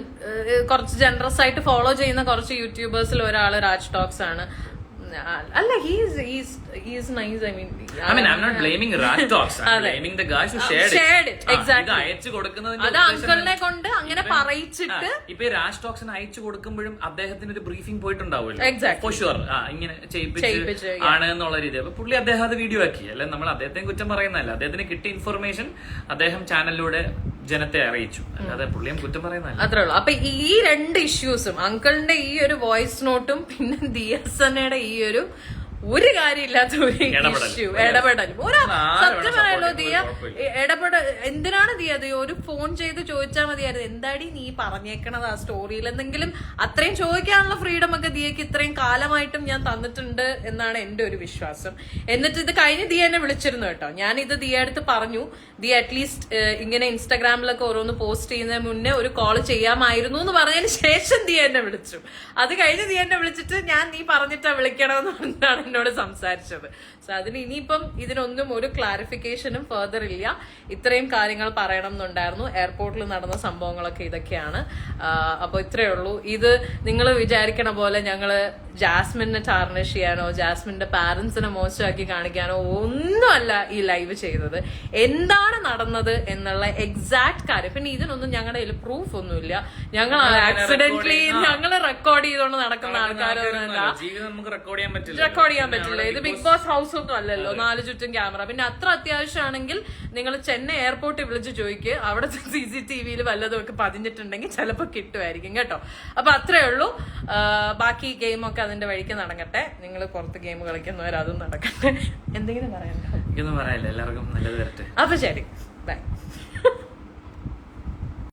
കുറച്ച് ജനറസ് ആയിട്ട് ഫോളോ ചെയ്യുന്ന കുറച്ച് യൂട്യൂബേഴ്സിൽ ഒരാള് രാജ് ടോക്സ് ആണ്. അല്ല, he's nice. I mean, I'm not blaming Raj Talks. I'm blaming the guys who shared it. Exactly. അയച്ചു കൊടുക്കുന്നതിന്റെ അത് അങ്കിളിനെ കൊണ്ട് അങ്ങനെ പറയിച്ചിട്ട് ഇപ്പൊ രാജ് ടോക്സിന് അയച്ചു കൊടുക്കുമ്പോഴും അദ്ദേഹത്തിന് ഒരു ബ്രീഫിംഗ് പോയിട്ടുണ്ടാവുമല്ലോ. Exactly. ഷുവർ ഇങ്ങനെ ചെയ്യിപ്പിച്ച് ആണ് എന്നുള്ള രീതി. അപ്പൊ പുള്ളി അദ്ദേഹം അത് വീഡിയോ ആക്കി. അല്ലെ നമ്മൾ അദ്ദേഹത്തെ കുറ്റം പറയുന്നതല്ല. അദ്ദേഹത്തിന് കിട്ടിയ ഇൻഫർമേഷൻ അദ്ദേഹം ചാനലിലൂടെ ജനത്തെ അറിയിച്ചു, അല്ലാതെ പുള്ളിയും കുറ്റം പറയുന്നതല്ല. അത്രേ ഉള്ളൂ. അപ്പൊ ഈ രണ്ട് ഇഷ്യൂസും, അങ്കിളിന്റെ ഈ ഒരു വോയിസ് നോട്ടും പിന്നെ ദിയസനയുടെ ഈ ഒരു ഒരു കാര്യമില്ലാത്ത ഒരു ഇഷ്യൂ ഇടപെടലും ഒരു സത്യം പറയാലോ ദിയ എന്തിനാണ് ദിയ ഒരു ഫോൺ ചെയ്ത് ചോദിച്ചാൽ മതിയായിരുന്നു എന്താടി നീ പറഞ്ഞേക്കണത് ആ സ്റ്റോറിയിൽ എന്തെങ്കിലും അത്രയും ചോദിക്കാനുള്ള ഫ്രീഡം ഒക്കെ ദിയക്ക് ഇത്രയും കാലമായിട്ടും ഞാൻ തന്നിട്ടുണ്ട് എന്നാണ് എന്റെ ഒരു വിശ്വാസം. എന്നിട്ട് ഇത് കഴിഞ്ഞ് ദിയ എന്നെ വിളിച്ചിരുന്നു കേട്ടോ. ഞാൻ ഇത് ദിയ അടുത്ത് പറഞ്ഞു, ദിയ അറ്റ്ലീസ്റ്റ് ഇങ്ങനെ ഇൻസ്റ്റാഗ്രാമിലൊക്കെ ഓരോന്ന് പോസ്റ്റ് ചെയ്യുന്നതിന് മുന്നേ ഒരു കോൾ ചെയ്യാമായിരുന്നു എന്ന് പറഞ്ഞതിന് ശേഷം ദിയ എന്നെ വിളിച്ചു. അത് കഴിഞ്ഞ് ദിയ എന്നെ വിളിച്ചിട്ട് ഞാൻ നീ പറഞ്ഞിട്ടാ വിളിക്കണമെന്ന് പറഞ്ഞാണ് എന്നോട് സംസാരിച്ചത്. സോ അതിന് ഇനിയിപ്പം ഇതിനൊന്നും ഒരു ക്ലാരിഫിക്കേഷനും ഫർദർ ഇല്ല. ഇത്രയും കാര്യങ്ങൾ പറയണം എന്നുണ്ടായിരുന്നു. എയർപോർട്ടിൽ നടന്ന സംഭവങ്ങളൊക്കെ ഇതൊക്കെയാണ്. അപ്പൊ ഇത്രയേ ഉള്ളൂ. ഇത് നിങ്ങൾ വിചാരിക്കണ പോലെ ഞങ്ങള് ജാസ്മിനെ ടാർണിഷ് ചെയ്യാനോ ജാസ്മിന്റെ പാരന്റ്സിനെ മോശമാക്കി കാണിക്കാനോ ഒന്നുമല്ല ഈ ലൈവ് ചെയ്തത്. എന്താണ് നടന്നത് എന്നുള്ള എക്സാക്ട് കാര്യം. പിന്നെ ഇതിനൊന്നും ഞങ്ങളുടെ കയ്യിൽ പ്രൂഫ് ഒന്നുമില്ല. ഞങ്ങൾ ആക്സിഡന്റലി ഞങ്ങൾ റെക്കോർഡ് ചെയ്തുകൊണ്ട് നടക്കുന്ന ആൾക്കാരൊന്നുമല്ല. റെക്കോർഡ് ചെയ്യാൻ പറ്റില്ല. ഇത് ബിഗ് ബോസ് ഹൗസ് ഒന്നും അല്ലല്ലോ, 4 ചുറ്റും ക്യാമറ. പിന്നെ അത്ര അത്യാവശ്യമാണെങ്കിൽ നിങ്ങൾ ചെന്നൈ എയർപോർട്ടിൽ വിളിച്ച് ചോദിക്കുക, അവിടെ CCTV വല്ലതും ഒക്കെ പതിഞ്ഞിട്ടുണ്ടെങ്കിൽ ചിലപ്പോൾ കിട്ടുമായിരിക്കും കേട്ടോ. അപ്പൊ അത്രേ ഉള്ളൂ. ബാക്കി ഗെയിമൊക്കെ അതിന്റെ വഴിക്ക് നടക്കട്ടെ. നിങ്ങൾ പുറത്ത് ഗെയിം കളിക്കുന്നവർ അതും നടക്കട്ടെ. എന്തെങ്കിലും പറയണ്ടോ? എനിക്കൊന്നും പറയാനില്ല. എല്ലാവർക്കും നല്ലത് വരട്ടെ. അപ്പൊ ശരി.